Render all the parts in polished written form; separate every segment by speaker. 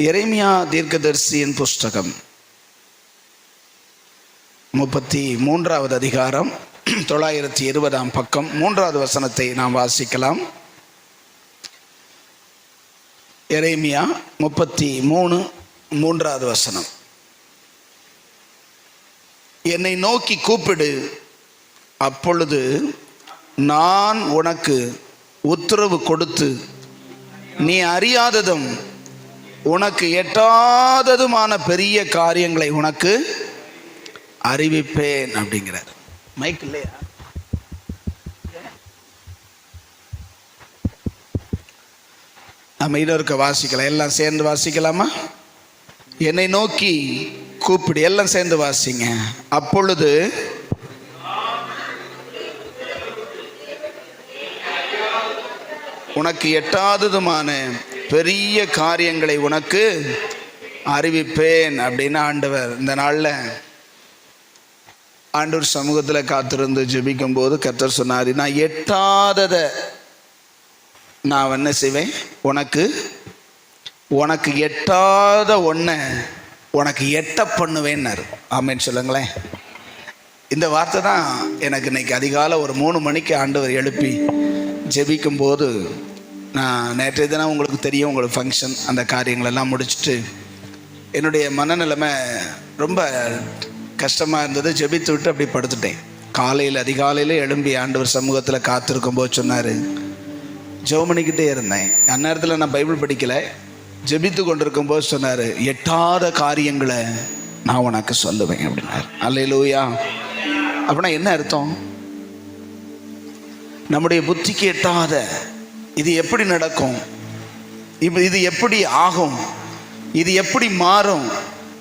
Speaker 1: எரேமியா தீர்க்கதரிசியின் புஸ்தகம் 33வது அதிகாரம் 920 பக்கம் 3வது வசனத்தை நாம் வாசிக்கலாம். எரேமியா 33:3வது வசனம். என்னை நோக்கி கூப்பிடு, அப்பொழுது நான் உனக்கு உத்தரவு கொடுத்து நீ அறியாததும் உனக்கு எட்டாததுமான பெரிய காரியங்களை உனக்கு அறிவிப்பேன் அப்படிங்கிறார். மைக் இல்லையா? நம்ம இன்னொருக்க வாசிக்கலாம், எல்லாம் சேர்ந்து வாசிக்கலாமா? என்னை நோக்கி கூப்பிடு, எல்லாம் சேர்ந்து வாசிங்க. அப்பொழுது உனக்கு எட்டாததுமான பெரிய காரியங்களை உனக்கு அறிவிப்பேன் அப்படின்னு ஆண்டவர் இந்த நாளில் ஆண்டவர் சமூகத்தில் காத்திருந்து ஜெபிக்கும் போது கர்த்தர் சொன்னார், நான் எட்டாததை நான் என்ன செய்வேன், உனக்கு எட்டாத ஒன்றை உனக்கு எட்ட பண்ணுவேன்னாரு. ஆமேன்னு சொல்லுங்களேன். இந்த வார்த்தை தான் எனக்கு இன்னைக்கு அதிகாலை ஒரு 3 மணிக்கு ஆண்டவர் எழுப்பி ஜெபிக்கும் போது, நான் நேற்றைய தினம் உங்களுக்கு தெரியும், உங்களுக்கு ஃபங்க்ஷன் அந்த காரியங்களெல்லாம் முடிச்சுட்டு என்னுடைய மனநிலைமை ரொம்ப கஷ்டமாக இருந்தது. ஜெபித்து விட்டு அப்படி படுத்துட்டேன். அதிகாலையில் எழும்பி ஆண்டவர் சமூகத்தில் காத்திருக்கும் போது சொன்னார், ஜெபம் பண்ணிக்கிட்டே இருந்தேன். அந்நேரத்தில் நான் பைபிள் படிக்கலை, ஜெபித்து கொண்டிருக்கும் போது சொன்னார், எட்டாத காரியங்களை நான் உனக்கு சொல்லுவேன் அப்படின்னார். அல்லேலூயா. அப்படின்னா என்ன அர்த்தம்? நம்முடைய புத்திக்கு எட்டாத, இது எப்படி நடக்கும், இது எப்படி ஆகும், இது எப்படி மாறும்,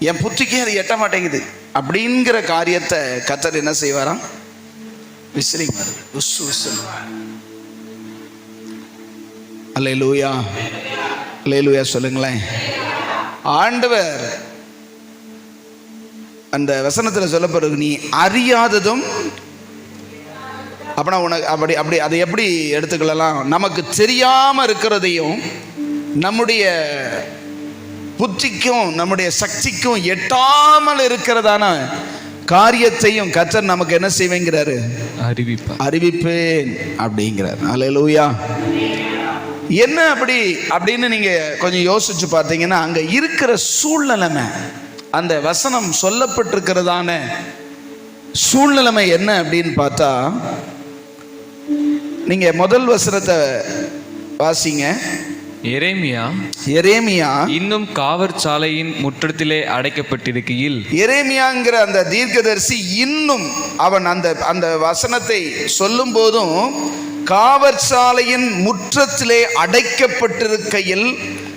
Speaker 1: என் புத்திக்கே அது எட்ட மாட்டேங்குது அப்படிங்கிற காரியத்தை கர்த்தர் என்ன செய்வாராம்? விசிலிங் வருது, உசு உசு. அல்லேலூயா, அல்லேலூயா சொல்லுங்களேன். ஆண்டவர் அந்த வசனத்தில் சொல்லப்படுறது, நீ அறியாததும் அப்படின்னா உனக்கு அப்படி அதை எப்படி எடுத்துக்கலாம்? நமக்கு தெரியாமல் இருக்கிறதையும் நம்முடைய புத்திக்கும் நம்முடைய சக்திக்கும் எட்டாமல் இருக்கிறதான காரியத்தையும் கர்த்தர் நமக்கு என்ன செய்வேங்கிறாரு? அறிவிப்பேன் அப்படிங்கிறார். அல்லேலூயா. என்ன அப்படின்னு நீங்க கொஞ்சம் யோசிச்சு பார்த்தீங்கன்னா, அங்க இருக்கிற சூழ்நிலைமை, அந்த வசனம் சொல்லப்பட்டிருக்கிறதான சூழ்நிலைமை என்ன அப்படின்னு பார்த்தா, நீங்க முதல் வசனத்தை வாசிங்க. எரேமியா இன்னும் காவற்சாலையின் முற்றத்திலே அடைக்கப்பட்டிருக்கையில், எரேமியாங்கிற அந்த தீர்க்கதரிசி இன்னும் அவன் அந்த வசனத்தை சொல்லும் போதும் காவற்சாலையின் முற்றத்திலே அடைக்கப்பட்டிருக்கையில்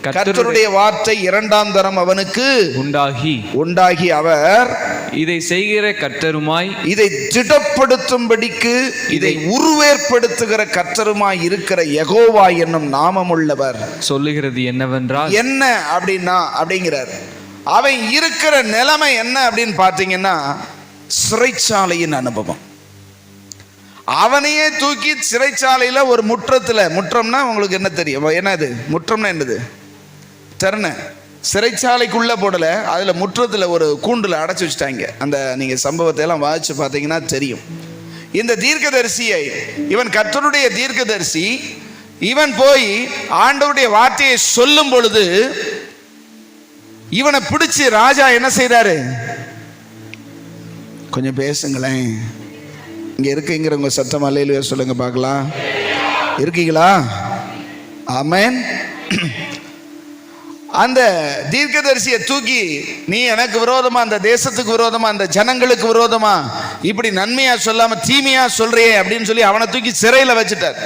Speaker 1: கர்த்தருடைய வார்த்தை 2ஆம் தரம் அவனுக்கு உண்டாகி அவர் இதை செய்கிற கர்த்தருமாய், இதை திடப்படுத்தும்படிக்கு இதை உருவேற்படுத்துகிற கர்த்தருமாய் இருக்கிற யெகோவா என்னும் நாமமுள்ளவர் சொல்லுகிறது என்னவென்றால், என்ன அப்படிங்கிறார். அவன் இருக்கிற நிலைமை என்ன அப்படின்னு பார்த்தீங்கன்னா, சிறைச்சாலையின் அனுபவம். அவனையே தூக்கி சிறைச்சாலையில ஒரு முற்றம்னா உங்களுக்கு என்ன தெரியும்? என்னது முற்றம்னா? என்னது? தரண சிறைச்சாலைக்குள்ள போடல, அதுல முற்றத்துல ஒரு கூண்டுல அடைச்சு வச்சுட்டாங்க. அந்த நீங்க சம்பவத்தை எல்லாம் வாசிச்சு பார்த்தீங்கன்னா தெரியும். இந்த தீர்க்கதரிசியை, இவன் கர்த்தருடைய தீர்க்கதரிசி, இவன் போய் ஆண்டவருடைய வார்த்தையை சொல்லும் பொழுது இவனை பிடிச்சு ராஜா என்ன செய்றாரு? கொஞ்சம் பேசுங்களேன். இங்க இருக்கீங்கிறவங்க சத்தம் அல்லேலூயா சொல்லுங்க பார்க்கலாம். இருக்கீங்களா? ஆமென். அந்த தீர்க்கதரிசியை தூக்கி, நீ எனக்கு விரோதமா, அந்த தேசத்துக்கு விரோதமா, அந்த ஜனங்களுக்கு விரோதமா இப்படி நன்மையா சொல்லாம தீமையா சொல்றியே அப்படின்னு சொல்லி அவனை தூக்கி சிறையில வச்சுட்டார்.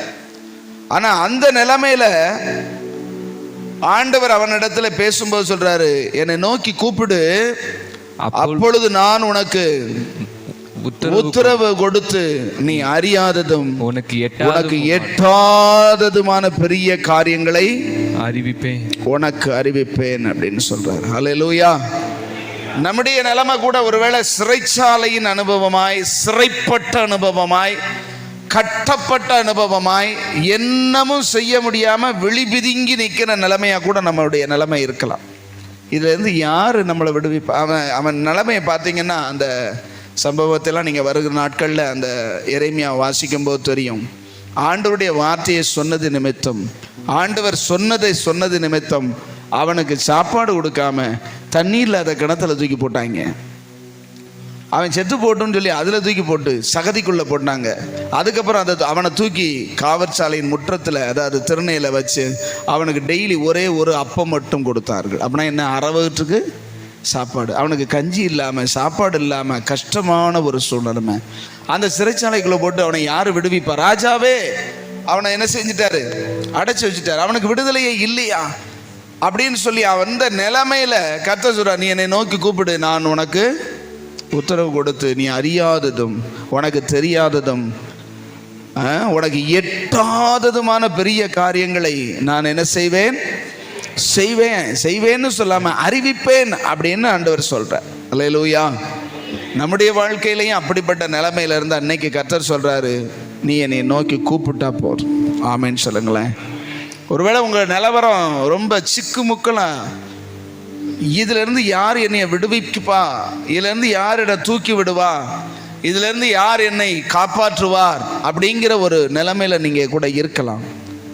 Speaker 1: ஆனா அந்த நிலைமையில ஆண்டவர் அவனிடத்துல பேசும்போது சொல்றாரு, என்னை நோக்கி கூப்பிடு, அப்பொழுது நான் உனக்கு உத்தரவு கொடுத்து நீ அறியாததும் உனக்கு எட்டாததுமான பெரிய காரியங்களை உனக்கு அறிவிப்பேன் அப்படின்னு சொல்றாரு. அல்லேலூயா. நம்முடைய நிலைமை கூட ஒருவேளை சிறைச்சாலையின் அனுபவமாய், சிறைப்பட்ட அனுபவமாய், கட்டப்பட்ட அனுபவமாய், என்னமும் செய்ய முடியாம விழிபிதுங்கி நிற்கிற நிலைமையா கூட நம்மளுடைய நிலைமை இருக்கலாம். இதுலேருந்து யார் நம்மளை விடுவிப்பா? அவன் நிலைமையை பார்த்தீங்கன்னா, அந்த சம்பவத்தெல்லாம் நீங்கள் வருகிற நாட்களில் அந்த எரேமியா வாசிக்கும் போது தெரியும். ஆண்டவருடைய வார்த்தையை சொன்னது நிமித்தம், ஆண்டவர் சொன்னது நிமித்தம் அவனுக்கு சாப்பாடு கொடுக்காம தண்ணீரில் அதை கிணத்துல தூக்கி போட்டாங்க. அவன் செத்து போட்டுன்னு சொல்லி அதில் தூக்கி போட்டு சகதிக்குள்ளே போட்டாங்க. அதுக்கப்புறம் அவனை தூக்கி காவற்சாலையின் முற்றத்தில், அதாவது திருநையில் வச்சு அவனுக்கு டெய்லி ஒரே ஒரு அப்பம் மட்டும் கொடுத்தார்கள். அப்படின்னா என்ன? அறவகத்துக்கு சாப்பாடு. அவனுக்கு கஞ்சி இல்லாமல், சாப்பாடு இல்லாமல் கஷ்டமான ஒரு சூழ்நிலைமை. அந்த சிறைச்சாலைக்குள்ளே போட்டு அவனை யார் விடுவிப்பா? ராஜாவே அவனை என்ன செஞ்சிட்டாரு? அடைச்சி வச்சுட்டார். அவனுக்கு விடுதலையே இல்லையா அப்படின்னு சொல்லி அந்த நிலைமையில கர்த்தர் சொல்றார், நீ என்னை நோக்கி கூப்பிடு, நான் உனக்கு உத்தரவு கொடுத்து நீ அறியாததும் உனக்கு தெரியாததும் உனக்கு எட்டாததுமான பெரிய காரியங்களை நான் என்ன செய்வேன்னு சொல்லாம அறிவிப்பேன் அப்படின்னு ஆண்டவர் சொல்றார். அல்லேலூயா. நம்முடைய வாழ்க்கையிலையும் அப்படிப்பட்ட நிலைமையில இருந்து அன்னைக்கு கர்த்தர் சொல்றாரு, நீ என்னை நோக்கி கூப்பிட்டா போதும். ஆமேன்னு சொல்லுங்களேன். ஒருவேளை உங்கள் நிலவரம் ரொம்ப சிக்குமுக்கலாம், இதிலிருந்து யார் என்னை விடுவிப்பா, இதிலிருந்து யார் என்னை தூக்கி விடுவா, இதிலிருந்து யார் என்னை காப்பாற்றுவார் அப்படிங்கிற ஒரு நிலைமையில் நீங்கள் கூட இருக்கலாம்.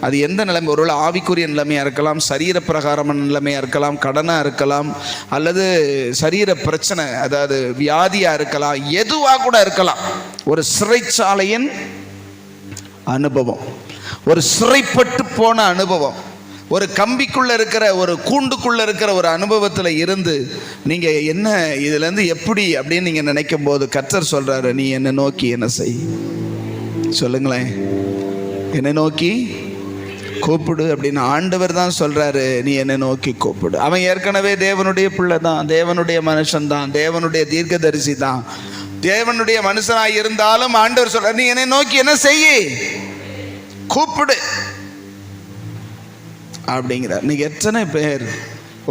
Speaker 1: அது எந்த நிலைமை? ஒருவேளை ஆவிக்குரிய நிலைமையாக இருக்கலாம், சரீர பிரகாரமான நிலைமையாக இருக்கலாம், கடனாக இருக்கலாம், அல்லது சரீர பிரச்சனை, அதாவது வியாதியாக இருக்கலாம், எதுவாக கூட இருக்கலாம். ஒரு சிறைச்சாலையின் அனுபவம், ஒரு சிறைப்பட்டு போன அனுபவம், ஒரு கம்பிக்குள்ளே இருக்கிற, ஒரு கூண்டுக்குள்ளே இருக்கிற ஒரு அனுபவத்தில் இருந்து நீங்கள் என்ன இதுலேருந்து எப்படி அப்படின்னு நீங்கள் நினைக்கும் போது கர்த்தர் சொல்கிறாரு, நீ என்னை நோக்கி என்ன செய். சொல்லுங்களேன், என்னை நோக்கி கூப்பிடு அப்படின்னு ஆண்டவர் தான் சொல்கிறாரு. நீ என்னை நோக்கி கூப்பிடு. அவன் ஏற்கனவே தேவனுடைய பிள்ளை தான், தேவனுடைய மனுஷன் தான், தேவனுடைய தீர்க்கதரிசி தான், தேவனுடைய மனுஷனாக இருந்தாலும் ஆண்டவர் சொல்கிறார், நீ என்னை நோக்கி என்ன செய்ய, கூப்பிடு அப்படிங்கிறார். நீங்கள் எத்தனை பேர்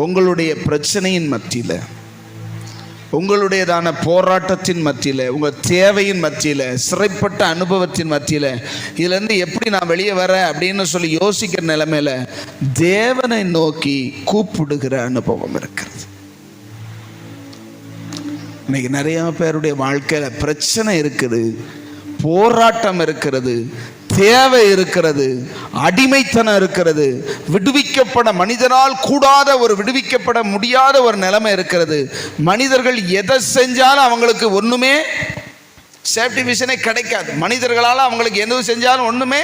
Speaker 1: உங்களுடைய பிரச்சனையின் மத்தியில், உங்களுடையதான போராட்டத்தின் மத்தியில், உங்கள் தேவையின் மத்தியில், சிறைப்பட்ட அனுபவத்தின் மத்தியில், இதுலேருந்து எப்படி நான் வெளியே வரேன் அப்படின்னு சொல்லி யோசிக்கிற நிலைமையில் தேவனை நோக்கி கூப்பிடுகிற அனுபவம் இருக்கிறது. இன்னைக்கு நிறைய பேருடைய வாழ்க்கையில் பிரச்சனை இருக்குது, போராட்டம் இருக்கிறது, தேவை இருக்கிறது, அடிமைத்தனம் இருக்கிறது, விடுவிக்கப்பட மனிதனால் கூடாத ஒரு விடுவிக்கப்பட முடியாத ஒரு நிலைமை இருக்கிறது. மனிதர்கள் எதை செஞ்சாலும் அவங்களுக்கு ஒன்றுமே சேஃப்டி விஷனே கிடைக்காது. மனிதர்களால் அவங்களுக்கு எதுவும் செஞ்சாலும் ஒன்றுமே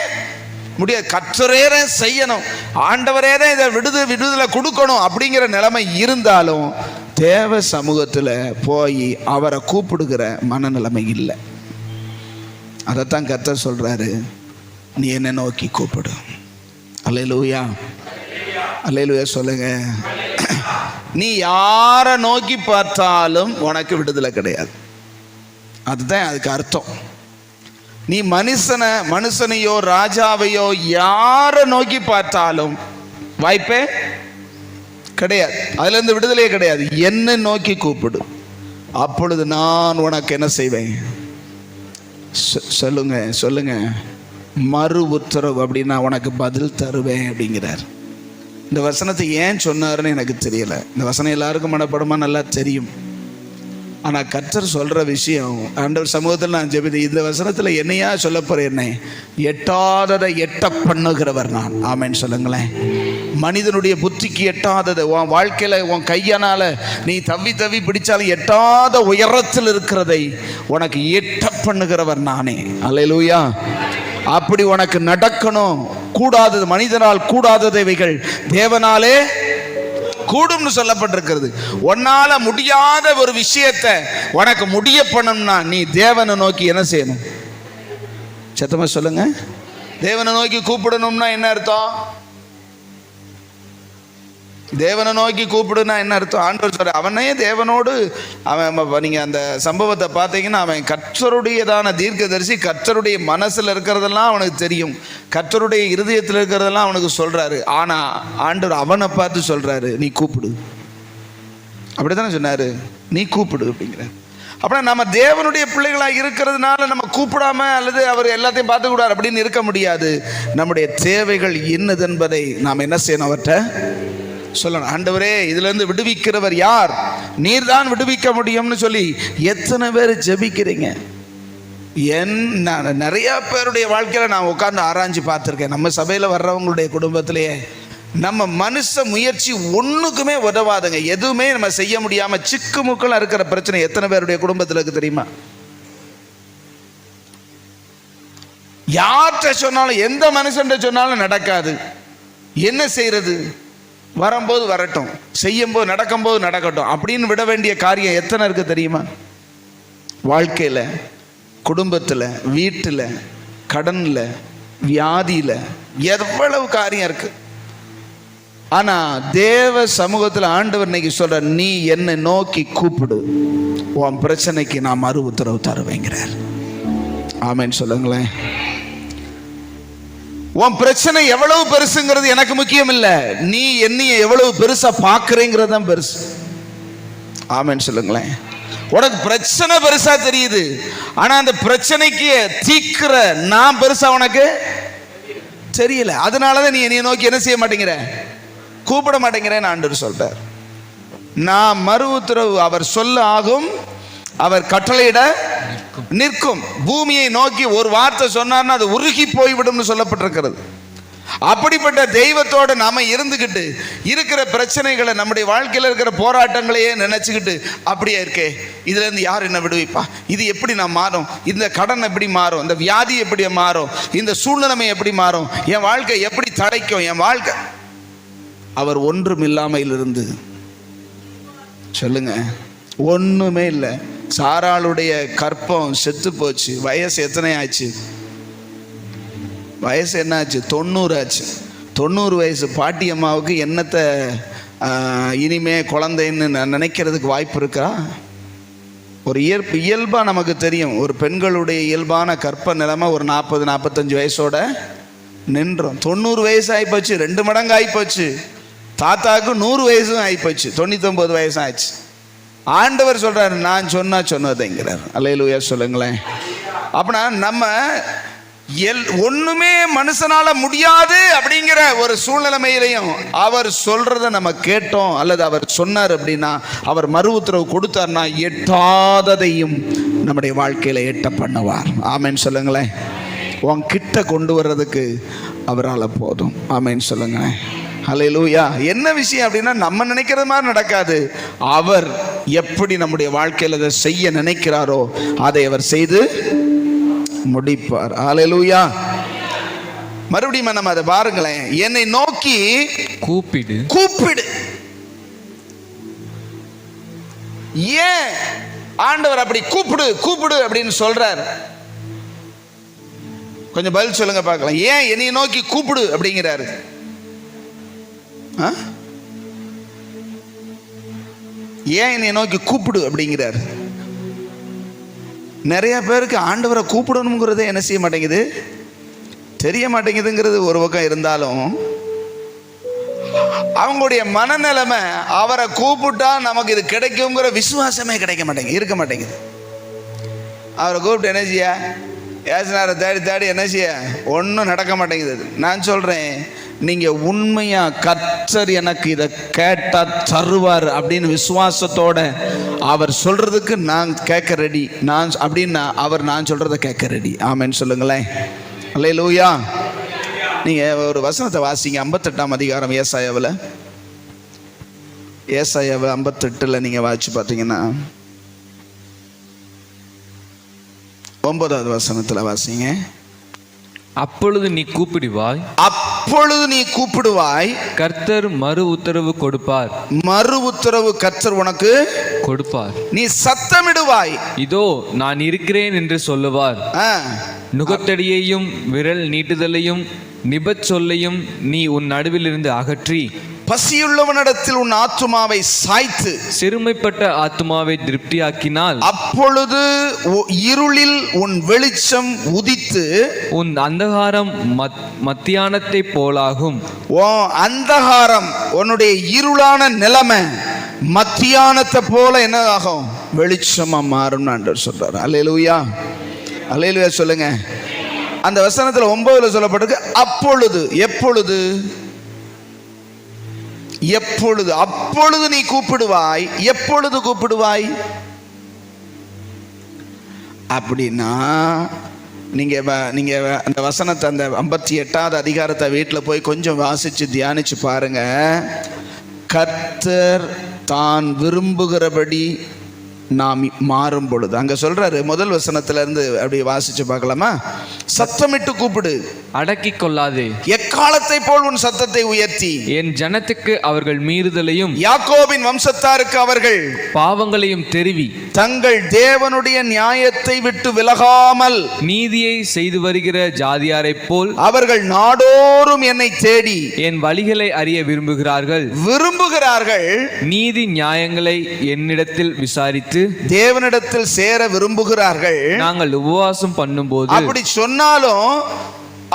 Speaker 1: முடியாது. கர்த்தரே செய்யணும், ஆண்டவரே தான் இதை விடுதலை கொடுக்கணும் அப்படிங்கிற நிலைமை இருந்தாலும் தேவ சமூகத்தில் போய் அவரை கூப்பிடுகிற மனநிலைமை இல்லை. அதைத்தான் கர்த்தர் சொல்றாரு, நீ என்னை நோக்கி கூப்பிடு. அல்லேலூயா, அல்லேலூயா சொல்லுங்க. நீ யாரை நோக்கி பார்த்தாலும் உனக்கு விடுதலை கிடையாது. அதுதான் அதுக்கு அர்த்தம். நீ மனுஷனையோ ராஜாவையோ யாரை நோக்கி பார்த்தாலும் வாய்ப்பே கிடையாது, அதுல இருந்து விடுதலையே கிடையாது. என்னை நோக்கி கூப்பிடு, அப்பொழுது நான் உனக்கு என்ன செய்வேன். சொல்லுங்க மறு உத்தரவு அப்படின்னா உனக்கு பதில் தருவேன் அப்படிங்கிறார். இந்த வசனத்தை ஏன் சொன்னாருன்னு எனக்கு தெரியல. இந்த வசனம் எல்லாருக்கும் மனப்படமா நல்லா தெரியும். ஆனால் கர்த்தர் சொல்கிற விஷயம், ஆண்டவர் சமூகத்தில் நான் ஜெபித்து இந்த வசனத்தில் என்னையா சொல்ல போகிறேன், என்னை எட்டாததை எட்ட பண்ணுகிறவர் நான். ஆமேன்னு சொல்லுங்களேன். மனிதனுடைய புத்திக்கு எட்டாதது, உன் வாழ்க்கையில் உன் கையனால் நீ தவி பிடிச்சாலும் எட்டாத உயரத்தில் இருக்கிறதை உனக்கு எட்ட பண்ணுகிறவர் நானே. அல்லேலூயா. அப்படி உனக்கு நடக்கணும். கூடாதது, மனிதனால் கூடாதவைகள் தேவனாலே கூடும்னு சொல்லப்பட்டிருக்கிறது. உன்னால முடியாத ஒரு விஷயத்தை உனக்கு முடிய பண்ணணும்னா நீ தேவனை நோக்கி என்ன செய்யணும்? சத்தமா சொல்லுங்க. தேவனை நோக்கி கூப்பிடணும்னா என்ன அர்த்தம்? தேவனை நோக்கி கூப்பிடுனா என்ன அர்த்தம்? ஆண்டவர் சொல்ற, அவனே தேவனோடு அவன், நீங்கள் அந்த சம்பவத்தை பார்த்தீங்கன்னா, அவன் கர்த்தருடையதான தீர்க்கதரிசி, கர்த்தருடைய மனசில் இருக்கிறதெல்லாம் அவனுக்கு தெரியும், கர்த்தருடைய இருதயத்தில் இருக்கிறதெல்லாம் அவனுக்கு சொல்றாரு. ஆனால் ஆண்டவர் அவனை பார்த்து சொல்றாரு, நீ கூப்பிடு. அப்படித்தானே சொன்னாரு, நீ கூப்பிடு அப்படிங்கிற. அப்படின்னா நம்ம தேவனுடைய பிள்ளைகளாக இருக்கிறதுனால நம்ம கூப்பிடாம அல்லது அவர் எல்லாத்தையும் பார்த்துக்கூடாது அப்படின்னு இருக்க முடியாது. நம்முடைய தேவைகள் என்னது என்பதை நாம் என்ன செய்யணும்? அவர்கிட்ட சொல்லணும், ஆண்டவரே இதிலிருந்து விடுவிக்கிறவர் யார், நீர் தான் விடுவிக்க முடியும்னு சொல்லி எத்தனை பேர் ஜெபிக்கிறீங்க? நிறைய பேருடைய வாழ்க்கையில் நான் உட்கார்ந்து ஆராய்ஞ்சு பார்த்துருக்கேன். நம்ம சபையில் வர்றவங்களுடைய குடும்பத்திலேயே நம்ம மனுஷ முயற்சி ஒன்றுக்குமே உதவாதுங்க. எதுவுமே நம்ம செய்ய முடியாமல் சிக்கு முக்கெல்லாம் இருக்கிற பிரச்சனை எத்தனை பேருடைய குடும்பத்தில் இருக்கு தெரியுமா? யார்கிட்ட சொன்னாலும், எந்த மனுஷன் சொன்னாலும் நடக்காது. என்ன செய்யறது? வரும்போது வரட்டும், செய்யும்போது நடக்கும்போது நடக்கட்டும் அப்படின்னு விட வேண்டிய காரியம் எத்தனை இருக்கு தெரியுமா? வாழ்க்கையில், குடும்பத்தில், வீட்டில், கடனில், வியாதியில் எவ்வளவு காரியம் இருக்கு. ஆனா தேவ சமூகத்தில் ஆண்டவர் இன்னைக்கு சொல்ற, நீ என்னை நோக்கி கூப்பிடு, உன் பிரச்சனைக்கு நான் மறு உத்தரவு தருவேங்கிறார். ஆமென் சொல்லுங்களேன். உன் பிரச்சனை எவ்வளவு பெருசுங்கிறது எனக்கு முக்கியம் இல்லை, நீ என்னைய எவ்வளவு பெருசா பார்க்கிறேங்கிறது தான் பெருசு. ஆமென் சொல்லுங்களேன். உனக்கு பிரச்சனை பெருசா தெரியுது, ஆனா அந்த பிரச்சனைக்கு தீக்கிற நான் பெருசா உனக்கு தெரியல. அதனாலதான் நீ என்னைய நோக்கி என்ன செய்ய மாட்டேங்கிற, கூப்பிட மாட்டேங்கிறேன்னு ஆண்டவர் சொல்றார். நான் மறு உத்தரவு அவர் சொல்ல ஆகும், அவர் கட்டளையிட நிற்கும். பூமியை நோக்கி ஒரு வார்த்தை சொன்னார்னா அது உருகி போய்விடும் சொல்லப்பட்டிருக்கிறது. அப்படிப்பட்ட தெய்வத்தோடு நாம இருந்துக்கிட்டு இருக்கிற பிரச்சனைகளை, நம்முடைய வாழ்க்கையில் இருக்கிற போராட்டங்களையே நினைச்சுக்கிட்டு, அப்படியே இருக்கே இதுல இருந்து யார் என்ன விடுவிப்பா, இது எப்படி நான் மாறும், இந்த கடன் எப்படி மாறும், இந்த வியாதி எப்படி மாறும், இந்த சூழ்நிலைமை எப்படி மாறும், என் வாழ்க்கை எப்படி தடைக்கும், என் வாழ்க்கை. அவர் ஒன்றும் இல்லாமல் இருந்து சொல்லுங்க, ஒண்ணுமே இல்லை. சாராளுடைய கற்பம் செத்து போச்சு. வயசு எத்தனை ஆச்சு? வயசு என்ன ஆச்சு? 90 ஆச்சு. 90 வயசு பாட்டி அம்மாவுக்கு என்னத்தை இனிமே குழந்தைன்னு நினைக்கிறதுக்கு வாய்ப்பு இருக்கா? ஒரு இயல்பாக நமக்கு தெரியும், ஒரு பெண்களுடைய இயல்பான கற்ப நிலைமை ஒரு 40-45 வயசோட நின்றோம். 90 வயசு ஆகிப்போச்சு, 2 மடங்கு ஆகிப்போச்சு. தாத்தாவுக்கு 100 வயசும் ஆகிப்போச்சு, 99 வயசும் ஆச்சு. ஆண்டவர் சொல்றாரு, நான் சொன்னதுங்கிறார். அல்லேலூயா சொல்லுங்களேன். அப்படின்னா நம்ம ஒண்ணுமே மனுஷனால முடியாது அப்படிங்கிற ஒரு சூழ்நிலைமையிலையும் அவர் சொல்றத நம்ம கேட்டோம், அல்லது அவர் சொன்னார் அப்படின்னா, அவர் மறு உத்தரவு கொடுத்தார்னா எட்டாததையும் நம்முடைய வாழ்க்கையில எட்ட பண்ணுவார். ஆமென் சொல்லுங்களேன். உன் கிட்ட கொண்டு வர்றதுக்கு அவரால் போதும். ஆமென் சொல்லுங்களேன். ஹல்லேலூயா. என்ன விஷயம் அப்படின்னா, நம்ம நினைக்கிற மாதிரி நடக்காது. அவர் எப்படி நம்முடைய வாழ்க்கையில் அதை செய்ய நினைக்கிறாரோ அதை அவர் செய்து முடிப்பார். ஹல்லேலூயா. மறுபடியும் நம்ம அதை பாருங்களேன். என்னை நோக்கி கூப்பிடு. ஏன் ஆண்டவர் அப்படி கூப்பிடு அப்படின்னு சொல்றார்? கொஞ்சம் பதில் சொல்லுங்க பார்க்கலாம். ஏன் என்னை நோக்கி கூப்பிடு அப்படிங்கிறாரு? ஏன் என்னை நோக்கி கூப்பிடு அப்படிங்கிறார்? நிறைய பேருக்கு ஆண்டவரை கூப்பிடணுங்கிறதே என்ன செய்ய மாட்டேங்குது, தெரிய மாட்டேங்குதுங்கிறது ஒரு பக்கம் இருந்தாலும், அவங்களுடைய மனநிலைமை அவரை கூப்பிட்டா நமக்கு இது கிடைக்குங்கிற விசுவாசமே இருக்க மாட்டேங்குது. அவரை கூப்பிட்டு என்ன செய்ய, ஏசுனாரை தேடி என்ன செய்ய, ஒன்றும் நடக்க மாட்டேங்குது. நான் சொல்றேன், நீங்க உண்மையா கர்த்தர் எனக்கு இதை கேட்டா தருவார் அப்படின்னு விசுவாசத்தோட அவர் சொல்றதுக்கு நான் கேட்க ரெடி, நான் அப்படின்னா அவர் நான் சொல்றதை கேட்க ரெடி. ஆமென் சொல்லுங்களேன். அல்லேலூயா. நீங்க ஒரு வசனத்தை வாசிங்க, 58ஆம் அதிகாரம் ஏசாயாவில். ஏசாயாவை 58 நீங்க வாசிச்சு பார்த்தீங்கன்னா 9வது வசனத்தில் வாசிங்க.
Speaker 2: அப்பொழுது நீ கூப்பிடுவாய், கர்த்தர் மறு உத்தரவு கொடுப்பார்.
Speaker 1: மறு உத்தரவு கர்த்தர் உனக்கு
Speaker 2: கொடுப்பார்.
Speaker 1: நீ சத்தமிடுவாய்,
Speaker 2: இதோ நான் இருக்கிறேன் என்று சொல்லுவார். நுகத்தடியையும் விரல் நீட்டுதலையும் நிபச் சொல்லையும் நீ உன் நடுவில் இருந்து அகற்றி,
Speaker 1: பசியுள்ளவனிடத்தில் உன் ஆத்துமாவை சாய்த்து,
Speaker 2: சிறுமைப்பட்ட ஆத்துமாவை திருப்தியாக்கினால்,
Speaker 1: அப்பொழுது இருளில் உன் வெளிச்சம் உதித்து,
Speaker 2: உன் அந்தகாரம் மத்தியானத்தை போலாகும்.
Speaker 1: அந்தகாரம், உன்னுடைய இருளான நிலைமை மத்தியானத்தை போல என்னதாகும், வெளிச்சமா மாறும் ஆண்டவர் சொல்றாரு. அல்லேலூயா. அல்லேலூயா சொல்லுங்க. அந்த வசனத்துல 9ல் சொல்லப்பட்டிருக்கு அப்பொழுது. எப்பொழுது? எப்பொழுது, அப்பொழுது நீ கூப்பிடுவாய். எப்பொழுது கூப்பிடுவாய் அப்படின்னா, நீங்க அந்த வசனத்தை, அந்த 58வது அதிகாரத்தை வீட்டில் போய் கொஞ்சம் வாசிச்சு தியானிச்சு பாருங்க. கர்த்தர் தான் விரும்புகிறபடி நாம் மாறும் பொழுது, அங்க சொல்றாரு முதல் வசனத்துல இருந்து அப்படி வாசிச்சு பார்க்கலாமா? சத்தமிட்டு கூப்பிடு,
Speaker 2: அடக்கி கொள்ளாதே,
Speaker 1: எக்காலத்தை போல் உன் சத்தத்தை உயர்த்தி,
Speaker 2: என் ஜனத்துக்கு அவர்கள் மீறுதலையும்
Speaker 1: யாக்கோபின் வம்சத்தாருக்கு அவர்கள்
Speaker 2: பாவங்களையும் தெரிவி,
Speaker 1: தங்கள் தேவனுடைய நியாயத்தை விட்டு விலகாமல்
Speaker 2: நீதியை செய்து வருகிற ஜாதியாரைப் போல்
Speaker 1: அவர்கள் நாடோறும் என்னை தேடி
Speaker 2: என் வழிகளை அறிய விரும்புகிறார்கள்.
Speaker 1: நீதி
Speaker 2: நியாயங்களை என்னிடத்தில் விசாரித்து
Speaker 1: தேவனிடத்தில் சேர விரும்புகிறார்கள்.
Speaker 2: நாங்கள் உபவாசம் பண்ணும்போது,
Speaker 1: அப்படி சொன்னாலும்,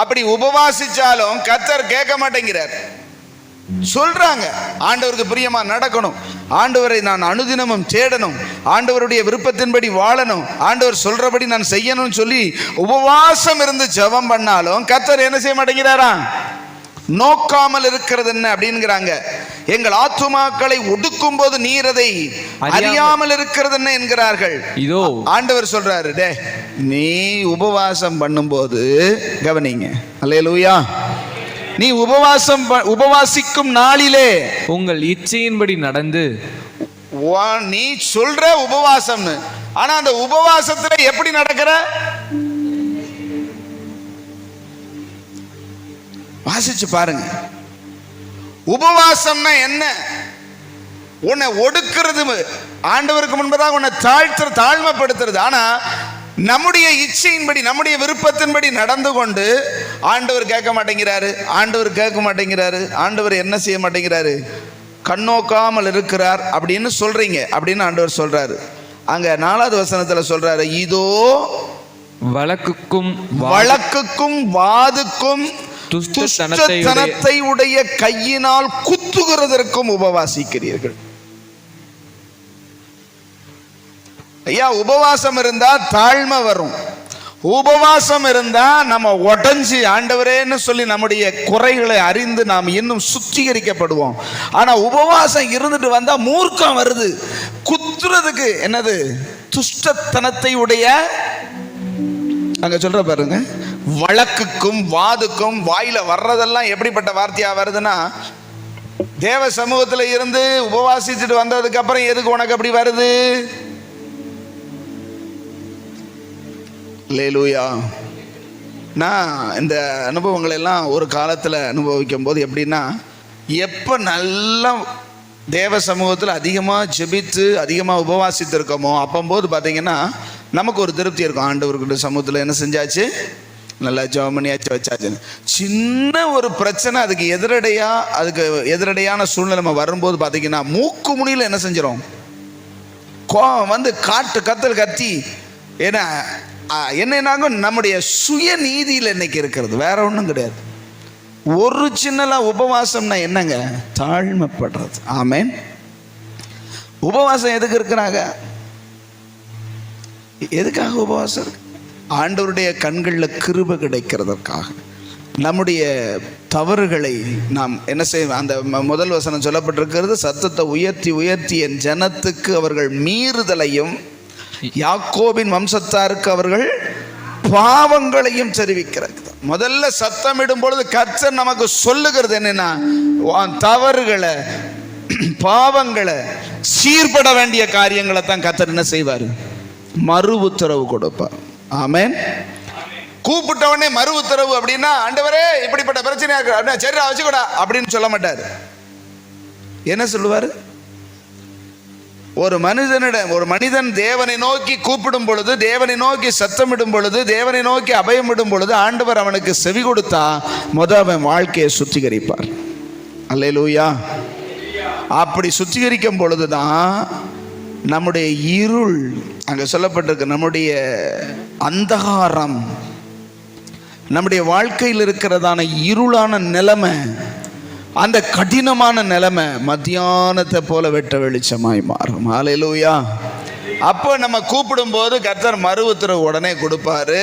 Speaker 1: அப்படி உபவாசிச்சாலும் கர்த்தர் கேட்க மாட்டேங்கிறார். சொல்றாங்க ஆண்டவருக்கு பிரியமா நடக்கணும், ஆண்டவரை நான் அனுதினமும் தேடணும், ஆண்டவருடைய விருப்பத்தின்படி வாழணும், ஆண்டவர் சொல்றபடி நான் செய்யணும்னு சொல்லி உபவாசம் இருந்து ஜெபம் பண்ணாலும் கர்த்தர் என்ன செய்ய மாட்டேங்கிறாரா? நோக்காமல் இருக்கிறது என்ன அப்படிங்கிறாங்க. எங்கள் ஆத்துமாக்களை ஒடுக்கும் போது நீர் அதை அறியாமல் இருக்கிறது என்ன என்கிறார்கள்.
Speaker 2: இதோ
Speaker 1: ஆண்டவர் சொல்றாரு, டே நீ உபவாசம் பண்ணும்போது கவனிங்க, அல்லேலூயா, நீ உபவாசிக்கும் நாளிலே
Speaker 2: உங்கள் இச்சையின்படி நடந்து,
Speaker 1: நீ சொல்ற உபவாசம், ஆனா அந்த உபவாசத்துல எப்படி நடக்கிற? வாசிச்சு பாருங்க. உபவாசம்னா என்ன? உன்னை ஒடுக்கிறது, ஆண்டவருக்கு முன்பதாக உன்னை தாழ்மைப்படுத்துறது. ஆனா நம்முடைய இச்சையின்படி, நம்முடைய விருப்பத்தின்படி நடந்து கொண்டு ஆண்டவர் கேட்க மாட்டேங்கிறாரு. ஆண்டவர் என்ன செய்ய மாட்டேங்கிறாரு? கண்ணோக்காமல் இருக்கிறார் அப்படின்னு சொல்றீங்க அப்படின்னு ஆண்டவர் சொல்றாரு. அங்க 4வது வசனத்துல சொல்றாரு, இதோ வழக்குக்கும் வாதுக்கும் துஷ்டத்தனத்தை உடைய கையினால் குத்துகிறதற்கும் உபவாசிக்கிறீர்கள். ஐயா, உபவாசம் இருந்தா தாழ்மை வரும். உபவாசம் இருந்தா நம்ம உடஞ்சி ஆண்டவரேன்னு சொல்லி நம்முடைய குறைகளை அறிந்து நாம் இன்னும் சுத்திகரிக்கப்படுவோம். ஆனா உபவாசம் இருந்துட்டு வந்தா மூர்க்கம் வருது. குத்துறதுக்கு என்னது? துஷ்டத்தனத்தை உடைய, அங்க சொல்ற பாருங்க, வழக்குக்கும் வாதுக்கும். வாயில வர்றதெல்லாம் எப்படிப்பட்ட வார்த்தையா வருதுன்னா, தேவ சமூகத்துல இருந்து உபவாசிச்சுட்டு வந்ததுக்கு அப்புறம் எதுக்கு உனக்கு அப்படி வருது? அல்லேலூயா. நான் இந்த அனுபவங்களை எல்லாம் ஒரு காலத்துல அனுபவிக்கும் போது எப்படின்னா, எப்ப நல்லா தேவ சமூகத்தில் அதிகமாக ஜெபித்து அதிகமாக உபவாசித்து இருக்கோமோ அப்போது பார்த்தீங்கன்னா நமக்கு ஒரு திருப்தி இருக்கும். ஆண்டவர்கிட்ட சமூகத்தில் என்ன செஞ்சாச்சு? நல்லா ஜெபம் பண்ணியாச்சு, வச்சாச்சு. சின்ன ஒரு பிரச்சனை, அதுக்கு எதிரடையான சூழ்நிலை நம்ம வரும்போது பார்த்தீங்கன்னா மூக்கு முனியில் என்ன செஞ்சிடும்? கோவம் வந்து கத்தல் கத்தி. ஏன்னா என்னன்னாங்க, நம்முடைய சுய நீதியில் இன்னைக்கு இருக்கிறது, வேற ஒன்றும் கிடையாது. ஒரிஜினலாக உபவாசம்னா என்னங்க? தாழ்மைப்படுறது. ஆமென். உபவாசம் எதுக்கு இருக்கிறாங்க? எதுக்காக உபவாசம் இருக்கு? ஆண்டவருடைய கண்களில் கிருபை கிடைக்கிறதற்காக. நம்முடைய தவறுகளை நாம் என்ன செய்வோம்? அந்த முதல் வசனம் சொல்லப்பட்டிருக்கிறது, சத்தத்தை உயர்த்தி உயர்த்தி என் ஜனத்துக்கு அவர்கள் மீறுதலையும் யாக்கோபின் வம்சத்தாருக்கு அவர்கள் பாவங்களையும் தெரிவிக்கிறது. முதல்ல சத்தமிடும் பொழுது கர்த்தர் நமக்கு சொல்லுகிறது என்னன்னா, தவறுகளை, பாவங்களை, சீர்பட வேண்டிய காரியங்களை தான் கர்த்தர் என்ன செய்வார்? மறு உத்தரவு கொடுப்பார். ஆமென். கூப்பிட்ட உடனே மறு உத்தரவு அப்படின்னா, ஆண்டவரே இப்படிப்பட்ட பிரச்சனையா இருக்கு, சரி வச்சுக்கூடா அப்படின்னு சொல்ல மாட்டார். என்ன சொல்லுவார்? ஒரு மனிதன் தேவனை நோக்கி கூப்பிடும் பொழுது, தேவனை நோக்கி சத்தமிடும் பொழுது, தேவனை நோக்கி அபயமிடும் பொழுது ஆண்டவர் அவனுக்கு செவி கொடுத்தா அவன் வாழ்க்கையை சுத்திகரிப்பார். அல்லேலூயா. அப்படி சுத்திகரிக்கும் பொழுதுதான் நம்முடைய இருள், அங்க சொல்லப்பட்டிருக்கு, நம்முடைய அந்தகாரம், நம்முடைய வாழ்க்கையில் இருக்கிறதான இருளான நிலைமை, அந்த கடினமான நிலைமை மத்தியானத்தை போல வெட்ட வெளிச்சமாய் மாறும். ஹல்லேலூயா. அப்போ நம்ம கூப்பிடும் போது கர்த்தர் மறு உத்தரவு உடனே கொடுப்பாரு.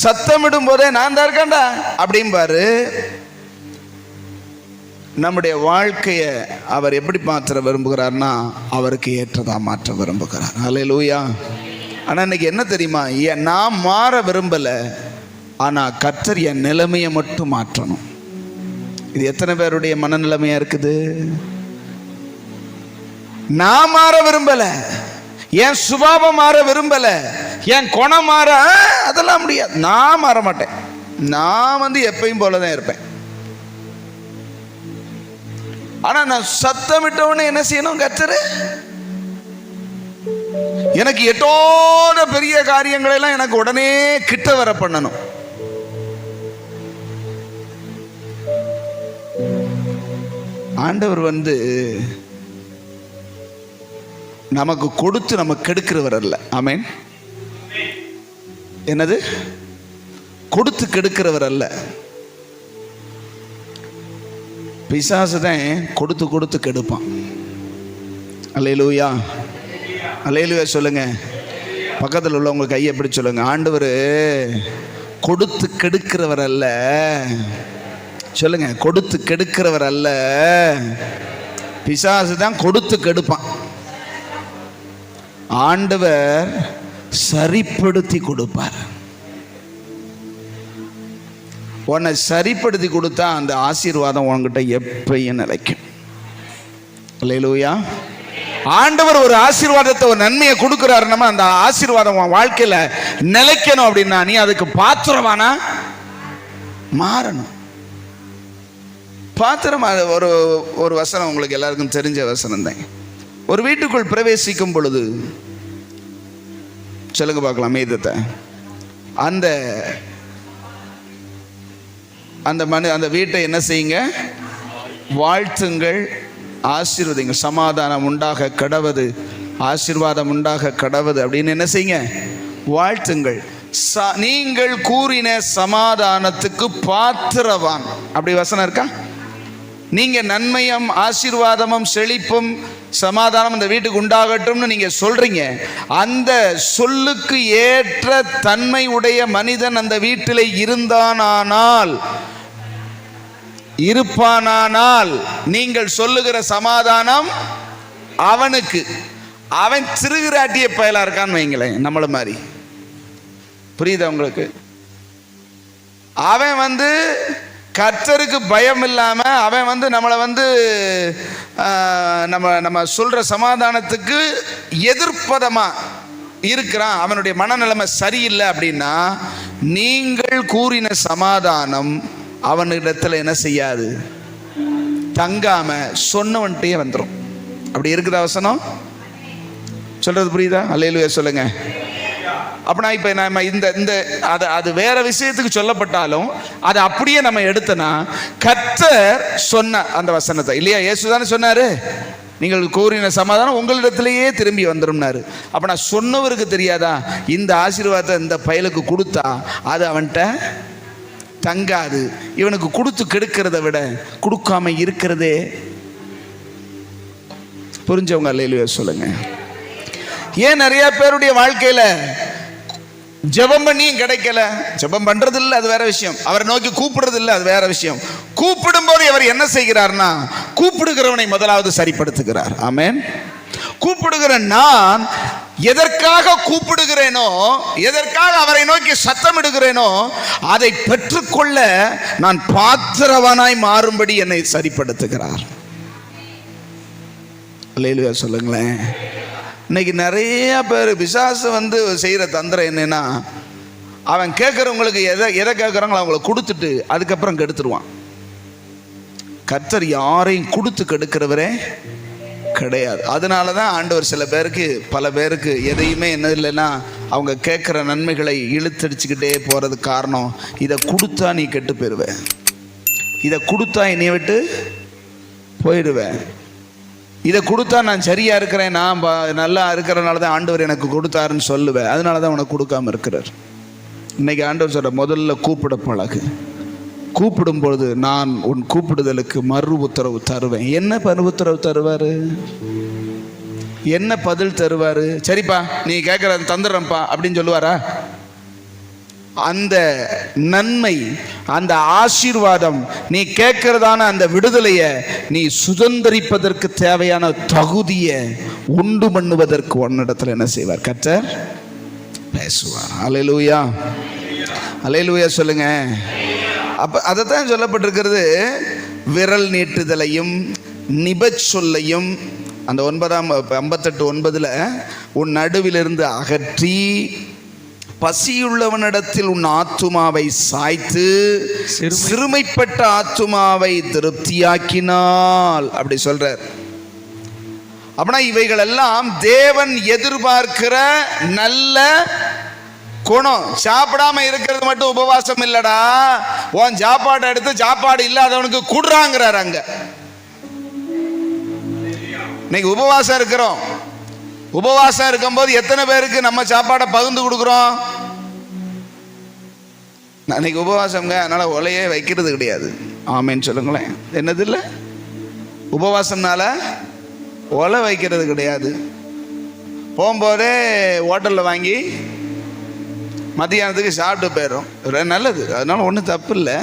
Speaker 1: சத்தமிடும் போதே நான் தான் இருக்கேன்டா அப்படிம்பாரு. நம்முடைய வாழ்க்கையை அவர் எப்படி மாற்ற விரும்புகிறார்னா அவருக்கு ஏற்றதா மாற்ற விரும்புகிறார். அல்லேலூயா. ஆனால் இன்னைக்கு என்ன தெரியுமா, நான் மாற விரும்பலை, ஆனால் கர்த்தர் என் நிலைமையை மட்டும் மாற்றணும். இது எத்தனை பேருடைய மனநிலைமையா இருக்குது? நான் மாற விரும்பல, என் சுபாவம் மாற விரும்பல, என் குணம் மாற அதெல்லாம் முடியாது. நான் மாற மாட்டேன், நான் எப்பயும் போலதான் இருப்பேன். ஆனா நான் சத்தமிட்டவனே என்ன செய்யணும்? கர்த்தர் எனக்கு எட்டோட பெரிய காரியங்களை எல்லாம் எனக்கு உடனே கிட்ட வர பண்ணணும். ஆண்டவர் நமக்கு கொடுத்து நம்ம கெடுக்கிறவர் அல்ல. ஆமென். என்னது? கொடுத்து கெடுக்கிறவர் அல்ல. பிசாசு தான் கொடுத்து கொடுத்து கெடுப்பான். அல்லேலூயா. அல்லேலூயா சொல்லுங்க. பக்கத்தில் உள்ளவங்க கையை எப்படி சொல்லுங்க, ஆண்டவர் கொடுத்து கெடுக்கிறவர் அல்ல. சொல்லுங்க, கொடுத்து கெடுக்கிறவர் அல்ல, பிசாசு தான் கொடுத்து கெடுப்பான். ஆண்டவர் சரிப்படுத்தி கொடுப்பார். உன்னை சரிப்படுத்தி கொடுத்தா அந்த ஆசீர்வாதம் உன்கிட்ட எப்பயும் நிலைக்கும். அல்லேலூயா. ஆண்டவர் ஒரு ஆசீர்வாதத்தை, ஒரு நன்மையை கொடுக்கிறாருன்னா அந்த ஆசீர்வாதம் உன் வாழ்க்கையில நிலைக்கணும். அப்படின்னா நீ அதுக்கு பாத்திரமானா மாறணும். பாத்திரம். ஒரு வசனம் உங்களுக்கு எல்லாருக்கும் தெரிஞ்ச வசனம் தான். ஒரு வீட்டுக்குள் பிரவேசிக்கும் பொழுது, சொல்லுங்க பார்க்கலாம் மீதத்தை, அந்த வீட்டை என்ன செய்யுங்க? வாழ்த்துங்கள், ஆசீர்வதிங்க. சமாதானம் உண்டாக கடவது, ஆசீர்வாதம் உண்டாக கடவது அப்படின்னு என்ன செய்யுங்க? வாழ்த்துங்கள். நீங்கள் கூறின சமாதானத்துக்கு பாத்திரவான். அப்படி வசனம் இருக்கா? நீங்க நன்மையும் ஆசீர்வாதமும் செழிப்பும் சமாதானம் இந்த வீட்டுக்கு உண்டாகட்டும்னு நீங்க சொல்றீங்க. அந்த சொல்லுக்கு ஏற்ற தன்மை உடைய மனிதன் அந்த வீட்டில் இருப்பானானால் நீங்கள் சொல்லுகிற சமாதானம் அவனுக்கு. அவன் திருகிராட்டிய பயலா இருக்கான்னு வைங்களேன், நம்மள மாதிரி. புரியுதா உங்களுக்கு? அவன் கர்த்தருக்கு பயம் இல்லாம அவன் நம்மளை நம்ம சொல்ற சமாதானத்துக்கு எதிர்ப்பதமா இருக்கிறான், அவனுடைய மனநிலைமை சரியில்லை அப்படின்னா நீங்கள் கூறின சமாதானம் அவனிடத்துல என்ன செய்யாது? தங்காம சொன்னவன்ட்டே வந்துடும். அப்படி இருக்குதா வசனம்? சொல்றது புரியுதா? அல்லேலூயா சொல்லுங்க. அப்படின்னா இப்போ நம்ம அது வேற விஷயத்துக்கு சொல்லப்பட்டாலும் அதை அப்படியே நம்ம எடுத்தனா கர்த்தர் சொன்ன அந்த வசனத்தை இல்லையா? இயேசுதானே சொன்னாரு, நீங்கள் கூறின சமாதானம் உங்களிடத்திலேயே திரும்பி வந்துடும்னாரு. அப்ப நான் சொன்னவருக்கு தெரியாதா இந்த ஆசீர்வாதத்தை இந்த பயலுக்கு கொடுத்தா அது அவன்கிட்ட தங்காது? இவனுக்கு கொடுத்து கெடுக்கிறத விட கொடுக்காம இருக்கிறதே. புரிஞ்சவங்க அல்லேலூயா சொல்லுங்க. ஏன் நிறைய பேருடைய வாழ்க்கையில ஜெபம் பண்ணியும் கிடைக்கல? ஜெபம் பண்றது இல்லை, அது வேற விஷயம். அவரை நோக்கி கூப்பிடுறது இல்லை, அது வேற விஷயம். கூப்பிடும் போது அவர் என்ன செய்கிறார்னா கூப்பிடுகிறவனை முதலாவது சரிப்படுத்துகிறார். ஆமென். கூப்பிடுகிற நான் எதற்காக கூப்பிடுகிறேனோ, எதற்காக அவரை நோக்கி சத்தமிடுகிறேனோ அதை பெற்றுக்கொள்ள நான் பாத்திரவானாய் மாறும்படி என்னை சரிப்படுத்துகிறார். அல்லேலூயா சொல்லுங்களேன். இன்னைக்கு நிறைய பேர் பிசாசு செய்கிற தந்திரம் என்னன்னா, அவன் கேட்குறவங்களுக்கு எதை கேட்குறாங்களோ அவங்கள கொடுத்துட்டு அதுக்கப்புறம் கெடுத்துருவான். கர்த்தர் யாரையும் கொடுத்து கெடுக்கிறவரே கிடையாது. அதனால தான் ஆண்டவர் பல பேருக்கு எதையுமே என்ன இல்லைன்னா அவங்க கேட்குற நன்மைகளை இழுத்தடிச்சுக்கிட்டே போகிறதுக்கு காரணம், இதை கொடுத்தா நீ கெட்டு போயிடுவேன், இதை கொடுத்தா என்னை விட்டு போயிடுவேன், இதை கொடுத்தா நான் சரியா இருக்கிறேன், நான் நல்லா இருக்கிறனால தான் ஆண்டவர் எனக்கு கொடுத்தாருன்னு சொல்லுவேன், அதனால தான் உனக்கு கொடுக்காம இருக்கிறார். இன்னைக்கு ஆண்டவர் சொல்ற முதல்ல கூப்பிட பழகு. கூப்பிடும்பொழுது நான் உன் கூப்பிடுதலுக்கு மறு உத்தரவு தருவேன். என்ன மறு உத்தரவு தருவாரு? என்ன பதில் தருவாரு? சரிப்பா நீ கேட்கற தந்துடுறப்பா அப்படின்னு சொல்லுவாரா? அந்த நன்மை, அந்த ஆசீர்வாதம், நீ கேட்கிறதான அந்த விடுதலையை நீ சுதந்திரிப்பதற்கு தேவையான தகுதியை உண்டு பண்ணுவதற்கு உன்னிடத்தில் என்ன செய்வார்? கர்த்தர் பேசுவார். அல்லேலூயா, அல்லேலூயா சொல்லுங்க. அப்ப அதைத்தான் சொல்லப்பட்டிருக்கிறது. விரல் நீட்டுதலையும் நிபச்சொல்லையும் அந்த 58:9 உன் நடுவிலிருந்து அகற்றி பசியுள்ளவனிடத்தில் உன் ஆத்துமாவை சாய்த்து சிறுமைப்பட்ட ஆத்துமாவை திருப்தியாக்கினால் அப்படி சொல்றார். அப்படின்னா இவைகள் எல்லாம் தேவன் எதிர்பார்க்கிற நல்ல குணம். சாப்பிடாம இருக்கிறது மட்டும் உபவாசம் இல்லடா, உன் சாப்பாடு எடுத்து சாப்பாடு இல்லாதவனுக்கு குடுறாங்கிறார். அங்க இன்னைக்கு உபவாசம் இருக்கிறோம். உபவாசம் இருக்கும்போது எத்தனை பேருக்கு நம்ம சாப்பாடை பகிர்ந்து கொடுக்குறோம்? இன்னைக்கு உபவாசம்ங்க, அதனால ஒலையே வைக்கிறது கிடையாது. ஆமேன்னு சொல்லுங்களேன். என்னது இல்லை, உபவாசம்னால ஒலை வைக்கிறது கிடையாது. போகும்போதே ஹோட்டலில் வாங்கி மத்தியானத்துக்கு சாப்பிட்டு போயிடும். நல்லது, அதனால ஒன்றும் தப்பு இல்லை.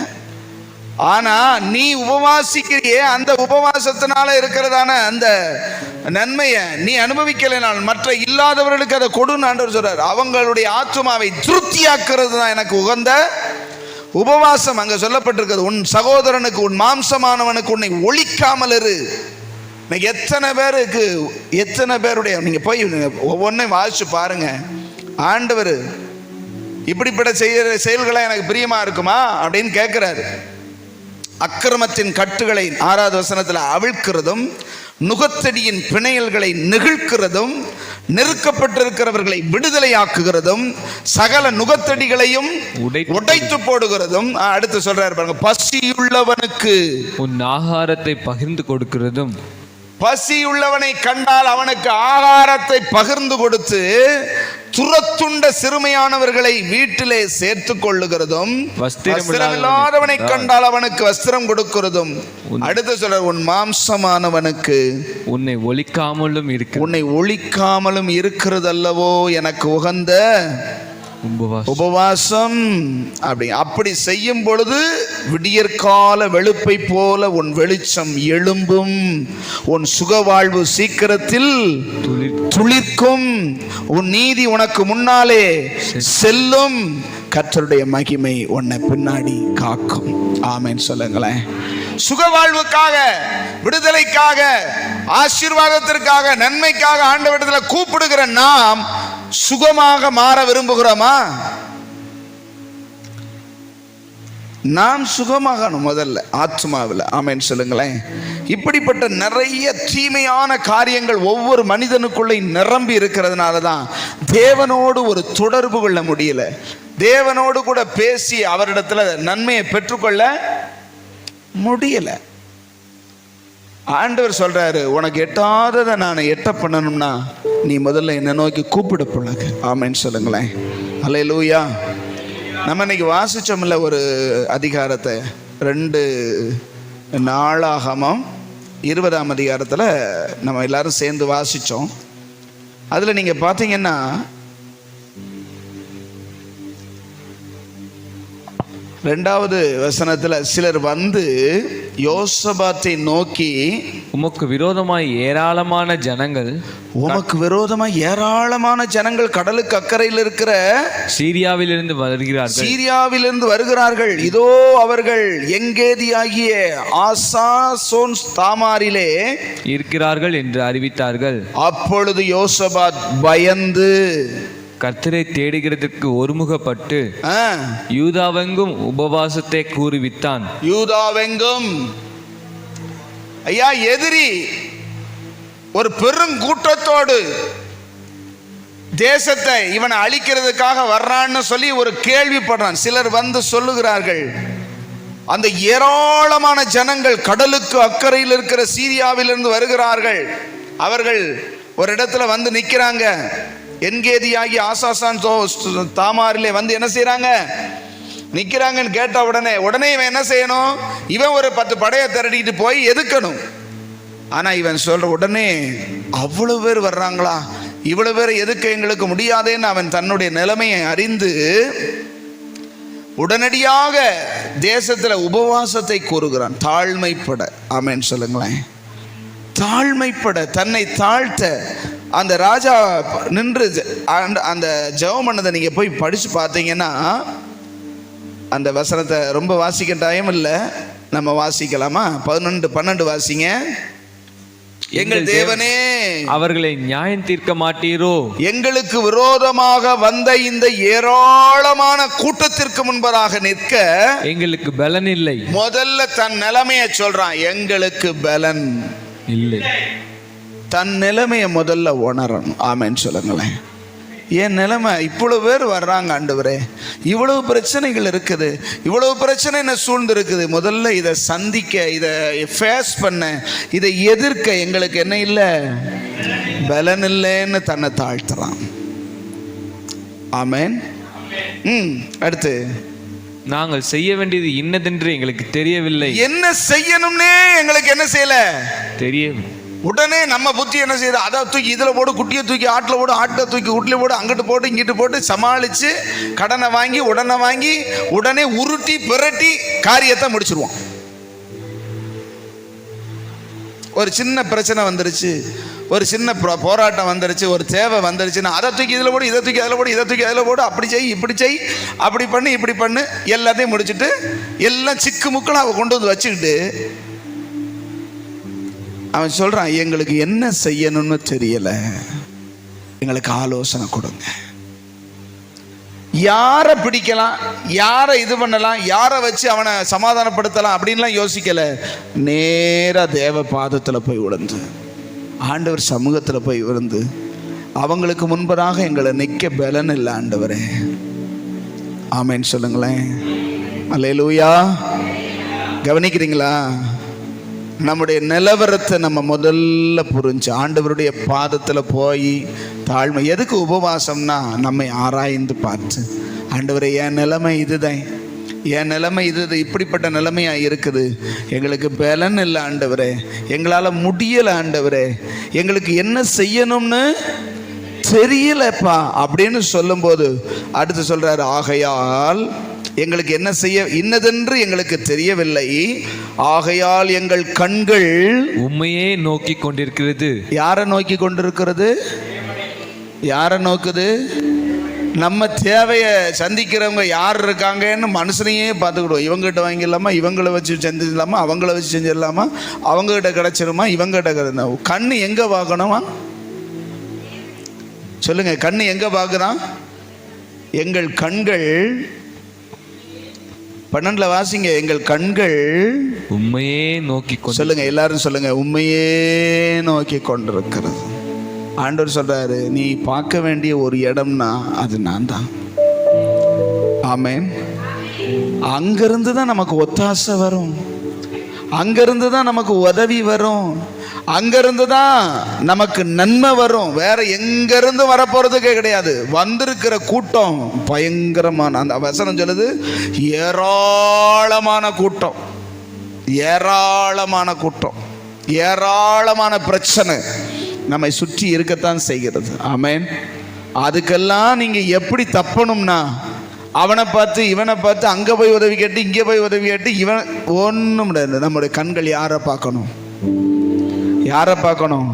Speaker 1: ஆனால் நீ உபவாசிக்கிறியே, அந்த உபவாசத்தினால இருக்கிறதான அந்த நன்மையை நீ அனுபவிக்கலைனால் மற்ற இல்லாதவர்களுக்கு அதை கொடுன்னு ஆண்டவர் சொல்றார். அவங்களுடைய ஆத்துமாவை திருப்தியாக்குறது தான் எனக்கு உகந்த உபவாசம். அங்கே சொல்லப்பட்டிருக்கிறது, உன் சகோதரனுக்கு, உன் மாம்சமானவனுக்கு உன்னை ஒழிக்காமல் இரு. இன்னைக்கு எத்தனை பேருடைய நீங்கள் போய் ஒவ்வொன்றையும் வாசிச்சு பாருங்க. ஆண்டவர் இப்படிப்பட்ட செயல்களை எனக்கு பிரியமா இருக்குமா அப்படின்னு கேட்கிறாரு. அக்கிரமத்தின் கட்டுகளை 6வது வசனத்தில் அவிழ்க்கிறதும், நுகத்தடியின் பிணையல்களை நெகிழ்க்கிறதும், நெருக்கப்பட்டிருக்கிறவர்களை விடுதலையாக்குகிறதும், சகல நுகத்தடிகளையும் உடைத்து போடுகிறதும். அடுத்து சொல்றாரு பாருங்க, பசியுள்ளவனுக்கு
Speaker 2: உன் ஆகாரத்தை பகிர்ந்து கொடுக்கிறதும்.
Speaker 1: பசியுள்ளவனை கண்டால் அவனுக்கு ஆகாரத்தை பகிர்ந்து கொடுத்து துரத்துண்ட சிறுமையானவர்களை வீட்டிலே சேர்த்துக் கொள்ளுகிறதும், வஸ்திரமில்லாதவனை கண்டால் அவனுக்கு வஸ்திரம் கொடுக்கிறதும். அடுத்து சொல்ற, உன் மாம்சமானவனுக்கு உன்னை ஒழிக்காமலும் இருக்கிறது அல்லவோ எனக்கு உகந்த உபவாசம். அப்படி செய்யும் பொழுது விடியற்கால வெளுப்பை போல உன் வெளிச்சம் எழும்பும், உன் சுகவாழ்வு சீக்கிரத்தில் துளிர்க்கும், உன் நீதி உனக்கு முன்னாலே செல்லும், கர்த்தருடைய மகிமை உன்னை பின்னாடி காக்கும். ஆமென் சொல்லுங்களேன். சுகவாழ்வுக்காக, விடுதலைக்காக, ஆசீர்வாதத்திற்காக, நன்மைக்காக ஆண்டவரிடத்தில் கூப்பிடுகிற நாம் சுகமாக மாற விரும்புகிறோமா? நாம் சுகமாகணும் முதல்ல ஆத்மாவில். ஆமென் சொல்லுங்களேன். இப்படிப்பட்ட நிறைய தீமையான காரியங்கள் ஒவ்வொரு மனிதனுக்குள்ளே நிரம்பி இருக்கிறதுனால தான் தேவனோடு ஒரு தொடர்பு கொள்ள முடியல. தேவனோடு கூட பேசி அவரிடத்துல நன்மையை பெற்றுக்கொள்ள முடியல. ஆண்டவர் சொல்றாரு, உனக்கு எட்டாததை நான் எட்ட பண்ணணும்னா நீ முதல்ல என்னை நோக்கி கூப்பிட பழகு. ஆமென் சொல்லுங்களேன். அல்லேலூயா. நம்ம இன்னைக்கு வாசிச்சோம்ல ஒரு அதிகாரத்தை, 2 நாளாகமம் 20ஆம் அதிகாரத்தில் நம்ம எல்லாரும் சேர்ந்து வாசித்தோம். அதில் நீங்கள் பார்த்தீங்கன்னா 2வது வசனத்தில் சிலர் வந்து யோசபாத்தை நோக்கி,
Speaker 2: உமக்கு விரோதமாய் ஏராளமான ஜனங்கள் கடலுக்கு அக்கறையில் இருக்கிற சீரியாவிலிருந்து வருகிறார்கள். இதோ அவர்கள் எங்கேதியாகிய ஆசாசோன் தாமாரிலே இருக்கிறார்கள் என்று அறிவித்தார்கள்.
Speaker 1: அப்பொழுது யோசபாத் பயந்து
Speaker 2: கர்த்தரை தேடுகிறதற்கு ஒருமுகப்பட்டு யூதாவெங்கும் உபவாசத்தை கூறுவித்தான்.
Speaker 1: யூதாவெங்கும், ஐயா, எதிரி ஒரு பெருங்கூட்டத்தோடு தேசத்தை இவனை அழிக்கிறதுக்காக வர்றான்னு சொல்லி ஒரு கேள்விப்படுறான். சிலர் வந்து சொல்லுகிறார்கள், அந்த ஏராளமான ஜனங்கள் கடலுக்கு அக்கறையில் இருக்கிற சீரியாவிலிருந்து வருகிறார்கள். அவர்கள் ஒரு இடத்துல வந்து நிற்கிறாங்க. என்கேதியாகி ஆசாசான் தாமாரிலே வந்து என்ன செய்யறாங்க, நிக்கிறாங்கன்னு கேட்ட உடனே இவன் என்ன செய்யணும், இவன் ஒரு 10 படையை திரட்டிட்டு போய் எதுக்கணும். ஆனா இவன் சொல்ற உடனே, அவ்வளவு பேர் வர்றாங்களா, இவ்வளவு பேர் எதுக்க எங்களுக்கு முடியாதேன்னு அவன் தன்னுடைய நிலைமையை அறிந்து உடனடியாக தேசத்துல உபவாசத்தை கூறுகிறான். தாழ்மைப்பட. ஆமென் சொல்லுங்களேன். தாழ்மைப்பட, தன்னை தாழ்த்த. அந்த ராஜா நின்று அந்த ஜெபம் பண்ணதை நீங்க போய் படிச்சு பார்த்தீங்கன்னா, அந்த வசனத்தை ரொம்ப வாசிக்க டைம் இல்லை, நம்ம வாசிக்கலாமா? 11-12 வாசிங்க. எங்கள் தேவனே,
Speaker 2: அவர்களை நியாயம் தீர்க்க மாட்டீரோ?
Speaker 1: எங்களுக்கு விரோதமாக வந்த இந்த ஏராளமான கூட்டத்திற்கு முன்பதாக நிற்க
Speaker 2: எங்களுக்கு பலன் இல்லை.
Speaker 1: முதல்ல தன் நிலைமையை சொல்றான். எங்களுக்கு பலன்
Speaker 2: இல்லை.
Speaker 1: தன் நிலைமையை முதல்ல உணரணும். ஆமென் சொல்லுங்களேன். என் நிலைமை, இவ்வளவு பேர் வர்றாங்க ஆண்டவரே, இவ்வளவு பிரச்சனைகள் இருக்குது, இவ்வளவு பிரச்சனை என்ன சூழ்ந்து இருக்குது, முதல்ல இதை சந்திக்க, இதை ஃபேஸ் பண்ண, இதை எதிர்க்க எங்களுக்கு என்ன இல்லை, பலன் இல்லைன்னு தன்னை தாழ்த்துறான். ஆமென். அடுத்து,
Speaker 2: நாங்கள் செய்ய வேண்டியது இன்னதென்று எங்களுக்கு தெரியவில்லை.
Speaker 1: என்ன செய்யணும்னே எங்களுக்கு என்ன செய்யல
Speaker 2: தெரியவில்லை.
Speaker 1: உடனே நம்ம புத்தி என்ன செய்யுது, அதை தூக்கி இதில் போடு, குட்டியை தூக்கி ஆட்டில் போடு, ஆட்டை தூக்கி வீட்டில் போடு, அங்கிட்டு போட்டு இங்கிட்டு போட்டு சமாளித்து கடனை வாங்கி உடனே உருட்டி பிரட்டி காரியத்தை முடிச்சிருவோம். ஒரு சின்ன பிரச்சனை வந்துருச்சு, ஒரு சின்ன போராட்டம் வந்துருச்சு, ஒரு தேவை வந்துருச்சுன்னா அதை தூக்கி இதில் போடு, இதை தூக்கி அதில் போடு, இதை தூக்கி அதில் போடு, அப்படி செய் இப்படி செய், அப்படி பண்ணு இப்படி பண்ணு, எல்லாத்தையும் முடிச்சுட்டு எல்லாம் சிக்கு முக்களை அவ கொண்டு வந்து வச்சுக்கிட்டு அவன் சொல்றான், எங்களுக்கு என்ன செய்யணும்னு தெரியல, எங்களுக்கு ஆலோசனை கொடுங்க. யாரை பிடிக்கலாம், யாரை இது பண்ணலாம், யாரை வச்சு அவனை சமாதானப்படுத்தலாம் அப்படின்லாம் யோசிக்கல. நேரா தேவ பாதத்தில் போய் விழுந்து, ஆண்டவர் சமூகத்தில் போய் விழுந்து, அவங்களுக்கு முன்பதாக எங்களை நிற்க பலன் இல்லை ஆண்டவரே. ஆமென் சொல்லுங்களேன். அல்லேலூயா. கவனிக்கிறீங்களா? நம்முடைய நிலவரத்தை நம்ம முதல்ல புரிஞ்சு ஆண்டவருடைய பாதத்தில் போய் தாழ்மை. எதுக்கு உபவாசம்னா, நம்மை ஆராய்ந்து பார்த்து, ஆண்டவரே என் நிலைமை இதுதான், என் நிலைமை இது இப்படிப்பட்ட நிலைமையாக இருக்குது, எங்களுக்கு பலன் இல்லை ஆண்டவரே, எங்களால் முடியலை ஆண்டவரே, எங்களுக்கு என்ன செய்யணும்னு தெரியலப்பா அப்படின்னு சொல்லும்போது அடுத்து சொல்றாரு, ஆகையால் எங்களுக்கு என்ன செய்ய இன்னதென்று எங்களுக்கு தெரியவில்லை, ஆகையால் எங்கள் கண்கள்
Speaker 2: உம்மையே நோக்கி கொண்டிருக்கிறது.
Speaker 1: யாரை நோக்கி கொண்டிருக்கிறது? யாரை நோக்குது? நம்ம தேவையை சந்திக்கிறவங்க யார் இருக்காங்கன்னு மனுஷனையே பார்த்துக்கிடுவோம். இவங்ககிட்ட வாங்கிடலாமா, இவங்களை வச்சு செஞ்சிடலாமா, அவங்கள வச்சு செஞ்சிடலாமா, அவங்ககிட்ட கிடைச்சிருமா, இவங்ககிட்ட கிடைச்சா. கண்ணு எங்க பார்க்கணுமா சொல்லுங்க? கண்ணு எங்க பார்க்குறான்? எங்கள் கண்கள் 12 வாசிங்க. எங்கள் கண்கள்
Speaker 2: உம்மையே நோக்கி
Speaker 1: சொல்லுங்க, எல்லாரும் சொல்லுங்க, உம்மையே நோக்கி கொண்டிருக்கிறது. ஆண்டவர் சொல்றாரு, நீ பார்க்க வேண்டிய ஒரு இடம்னா அது நான் தான். ஆமென். அங்கிருந்து தான் நமக்கு ஒத்தாசை வரும், அங்கிருந்து தான் நமக்கு உதவி வரும், அங்கிருந்து தான் நமக்கு நன்மை வரும். வேற எங்கிருந்து வரப்போறதுக்கே கிடையாது. வந்திருக்கிற கூட்டம் பயங்கரமான, அந்த வசனம் சொல்லுது, ஏராளமான கூட்டம், ஏராளமான கூட்டம், ஏராளமான பிரச்சனை நம்மை சுற்றி இருக்கத்தான் செய்கிறது. ஆமென். அதுக்கெல்லாம் நீங்க எப்படி தப்பணும்னா, அவனை பார்த்து இவனை பார்த்து அங்கே போய் உதவி கேட்டு இங்கே போய் உதவி கேட்டு இவன் ஒன்றும் முடியாது. நம்முடைய கண்கள் யாரை பார்க்கணும்? யாரை பார்க்கணும்?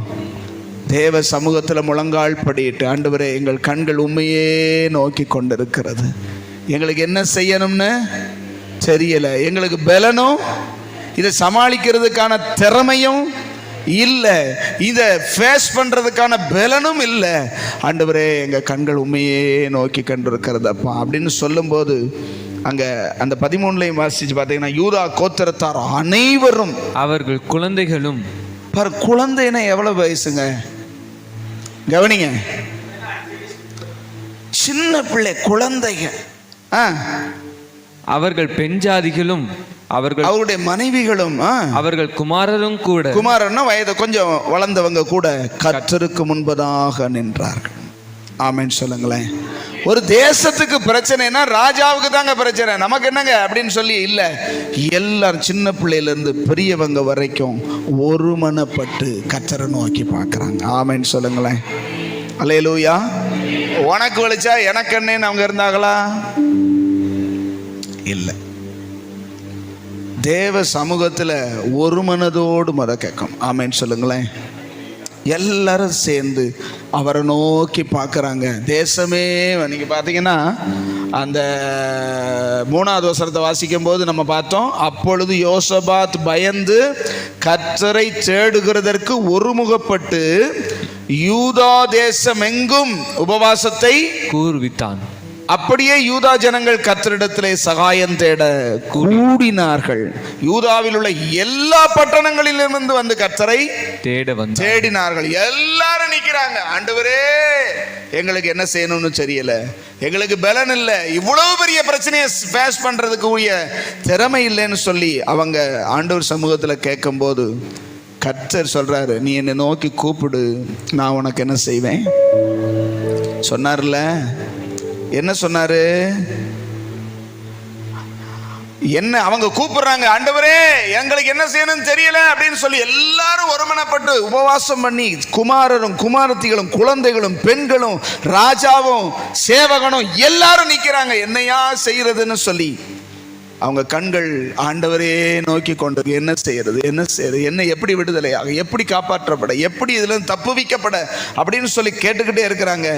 Speaker 1: தேவ சமூகத்தில் முழங்கால் படியிட்டு, ஆண்டவரே எங்கள் கண்கள் உண்மையே நோக்கி கொண்டிருக்கிறது, எங்களுக்கு என்ன செய்யணும்னு தெரியல, எங்களுக்கு பலனும் இதை சமாளிக்கிறதுக்கான திறமையும் இல்லை, இதை ஃபேஸ் பண்ணுறதுக்கான பலனும் இல்லை, ஆண்டவரே எங்கள் கண்கள் உண்மையே நோக்கி கொண்டிருக்கிறதப்பா அப்படின்னு சொல்லும்போது, அங்கே அந்த 13 வாசிச்சு பார்த்தீங்கன்னா, யூதா கோத்திரத்தார் அனைவரும்
Speaker 2: அவர்கள் குழந்தைகளும்.
Speaker 1: குழந்தைன்னா எவ்வளவு வயசுங்க? கவனிங்க, சின்ன பிள்ளை குழந்தைங்க.
Speaker 2: அவர்கள் பெண் ஜாதிகளும் அவர்களுடைய
Speaker 1: மனைவிகளும்
Speaker 2: அவர்கள் குமாரரும் கூட.
Speaker 1: குமாரன்னா வயது கொஞ்சம் வளர்ந்தவங்க கூட கர்த்தருக்கு முன்பதாக நின்றார்கள். ஆமென் சொல்லுங்களேன். ஒரு தேசத்துக்கு பிரச்சனைனா ராஜாவுக்கு தாங்க பிரச்சனை, நமக்கு என்னங்க அப்படின்னு சொல்லி இல்லை. எல்லாரும் சின்ன பிள்ளையிலேருந்து பெரியவங்க வரைக்கும் ஒருமனப்பட்டு கர்த்தரை நோக்கி பார்க்குறாங்க. ஆமென் சொல்லுங்களேன். அல்லேலூயா. உனக்கு வலிச்சா எனக்கு என்னன்னு அவங்க இருந்தாங்களா? இல்லை. தேவ சமூகத்தில் ஒரு மனதோடு கேட்கணும். ஆமேன்னு சொல்லுங்களேன். எல்லாரும் சேர்ந்து அவரை நோக்கி பார்க்குறாங்க. தேசமே நீங்கள் பார்த்தீங்கன்னா அந்த 3வது வசனத்தை வாசிக்கும் போது நம்ம பார்த்தோம், அப்பொழுது யோசபாத் பயந்து கர்த்தரை தேடுகிறதற்கு ஒருமுகப்பட்டு யூதா தேசம் எங்கும் உபவாசத்தை
Speaker 2: கூர்வித்தான்.
Speaker 1: அப்படியே யூதா ஜனங்கள் கர்த்தரிடத்திலே சகாயம் தேட கூடினார்கள். யூதாவில் உள்ள எல்லா பட்டணங்களிலிருந்து வந்து கர்த்தரை தேடினார்கள். எல்லாரும் நிக்கிறாங்க, ஆண்டவரே எங்களுக்கு என்ன செய்யணும்னு தெரியல, எங்களுக்கு பலன் இல்லை, இவ்வளவு பெரிய பிரச்சனையை ஃபேஸ் பண்றதுக்கு உரிய திறமை இல்லைன்னு சொல்லி அவங்க ஆண்டவர் சமூகத்துல கேட்கும் போது கர்த்தர் சொல்றாரு, நீ என்னை நோக்கி கூப்பிடு, நான் உனக்கு என்ன செய்வேன் சொன்னார்ல. என்ன சொன்னாரு? என்ன அவங்க கூப்பிடுறாங்க, ஆண்டவரே எங்களுக்கு என்ன செய்யணும்னு தெரியல அப்படின்னு சொல்லி எல்லாரும் ஒருமனப்பட்டு உபவாசம் பண்ணி குமாரரும் குமாரத்திகளும் குழந்தைகளும் பெண்களும் ராஜாவும் சேவகனும் எல்லாரும் நிக்கிறாங்க, என்னையா செய்யறதுன்னு சொல்லி. அவங்க கண்கள் ஆண்டவரே நோக்கி கொண்டு என்ன செய்யறது, என்ன எப்படி விடுதலையாக, எப்படி காப்பாற்றப்பட, எப்படி இதுல தப்புவிக்கப்பட அப்படின்னு சொல்லி கேட்டுக்கிட்டே இருக்கிறாங்க.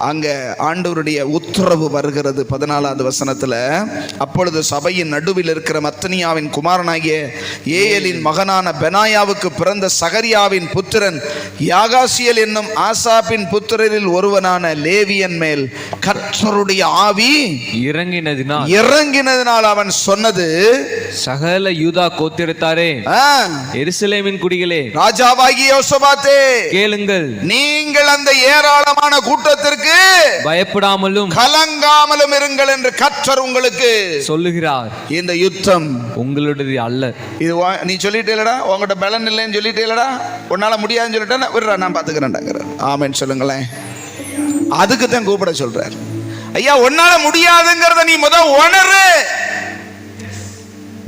Speaker 1: அங்க ஆண்டவருடைய உத்தரவு வருகிறது 14வது வசனத்துல. அப்பொழுது சபையின் நடுவில் இருக்கிற மத்தனியாவின் குமாரனாகிய ஏயலின் மகனான பெனாயாவுக்கு பிறந்த சகரியாவின் புத்திரன் யாகாசியல் என்னும் ஆசாப்பின் புத்திரரில் ஒருவனான லேவியன் மேல் கர்த்தருடைய ஆவி இறங்கினதினால் அவன் சொன்னது,
Speaker 2: சகல யூதா கோத்திரத்தாரே, எருசலேமின் குடிகளே,
Speaker 1: ராஜாவாகிய யோசபாத்தே,
Speaker 2: கேளுங்கள். நீங்கள் அந்த ஏராளமான கூட்டத்திற்கு
Speaker 1: பயப்படாமலும் கலங்காமலும் இருங்கள் என்று கர்த்தர் உங்களுக்கு
Speaker 2: சொல்லுகிறார்.
Speaker 1: இந்த யுத்தம்
Speaker 2: உங்களுடையது அல்ல.
Speaker 1: இது நீ சொல்லிட்டேலடா, உங்ககிட்ட பலன் இல்லைன்னு சொல்லிட்டேலடா, உன்னால முடியாதுன்னு சொல்லிட்டேன், விடுறா நான் பாத்துக்கிறேன்டாங்கிற. ஆமென் சொல்லுங்களேன். அதுக்கு தான் கூப்பிட சொல்றார். ஐயா உன்னால முடியாதுங்கிறத நீ உணரு,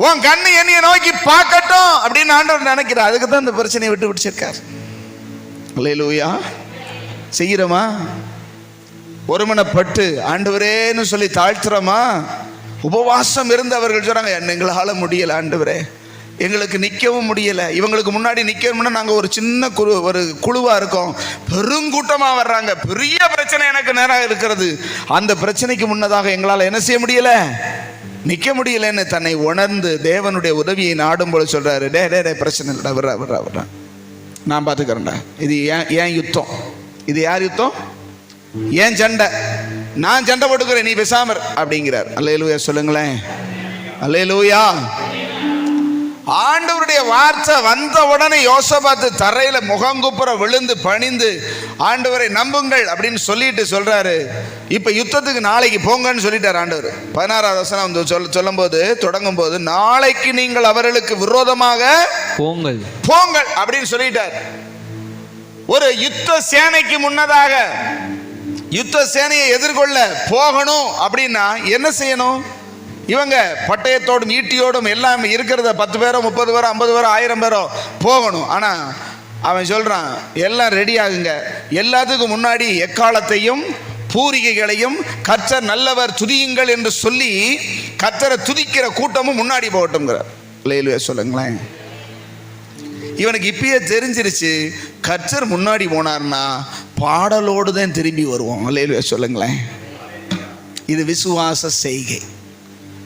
Speaker 1: உன் கண்ணு என்னைய நோக்கி பார்க்கட்டும் அப்படின்னு ஆண்டவர் நினைக்கிறார். அதுக்கு தான் இந்த பிரச்சனையை விட்டு பிடிச்சிருக்கார். அல்லேலூயா. செய்கிறோமா? ஒருமனப்பட்டு ஆண்டவரேன்னு சொல்லி தாழ்த்துறோமா? உபவாசம் இருந்து அவர்கள் சொல்றாங்க, எங்களால முடியல ஆண்டவரே, எங்களுக்கு நிற்கவும் முடியல, இவங்களுக்கு முன்னாடி நிற்கணும்னா நாங்கள் ஒரு சின்ன ஒரு குழுவாக இருக்கோம், பெருங்கூட்டமாக வர்றாங்க, பெரிய பிரச்சனை எனக்கு நேராக இருக்கிறது, அந்த பிரச்சனைக்கு முன்னதாக எங்களால் என்ன செய்ய முடியல, நிற்க முடியலன்னு தன்னை உணர்ந்து தேவனுடைய உதவியை நாடும்போது சொல்றாரு, டே பிரச்சனை இல்லைடா, விட்றா நான் பார்த்துக்கிறேன்டா, இது ஏன் யுத்தம், இது யார் யுத்தம், ஏன் சண்டை, நான் சண்டை போட்டுக்கிறேன், நீ பேசாமர் அப்படிங்கிறார். அல்லேலூயா சொல்லுங்களேன். அல்லேலூயா. ஆண்டவருடைய வார்த்தை வந்த உடனே யோசபாத்து தரையில முகங்குப்புற விழுந்து பணிந்து ஆண்டவரை நம்புங்கள் அப்படின்னு சொல்லிட்டு சொல்றாரு, இப்ப யுத்தத்துக்கு நாளைக்கு போங்கன்னு சொல்லிட்டார் ஆண்டவர். 16வது வசனம் சொல்லும் போது தொடங்கும் போது, நாளைக்கு நீங்கள் அவர்களுக்கு விரோதமாக போங்கள் அப்படின்னு சொல்லிட்டார். ஒரு யுத்த சேனைக்கு முன்னதாக யுத்த சேனையை எதிர்கொள்ள போகணும் அப்படின்னா என்ன செய்யணும்? இவங்க பட்டயத்தோடும் ஈட்டியோடும் எல்லாம் இருக்கிறத 10 பேரோ 30 பேரோ 50 பேரோ 1000 பேரோ போகணும். ஆனால் அவன் சொல்கிறான், எல்லாம் ரெடி ஆகுங்க, எல்லாத்துக்கும் முன்னாடி எக்காலத்தையும் பூரிகைகளையும் கர்த்தர் நல்லவர் துதியுங்கள் என்று சொல்லி கர்த்தரை துதிக்கிற கூட்டமும் முன்னாடி போகட்டும்ங்கிறார். லேலுயா சொல்லுங்களேன். இவனுக்கு இப்பயே தெரிஞ்சிருச்சு, கர்த்தர் முன்னாடி போனார்னா பாடலோடு தான் திரும்பி வருவோம். லேலுயா சொல்லுங்களேன். இது விசுவாச செய்கை.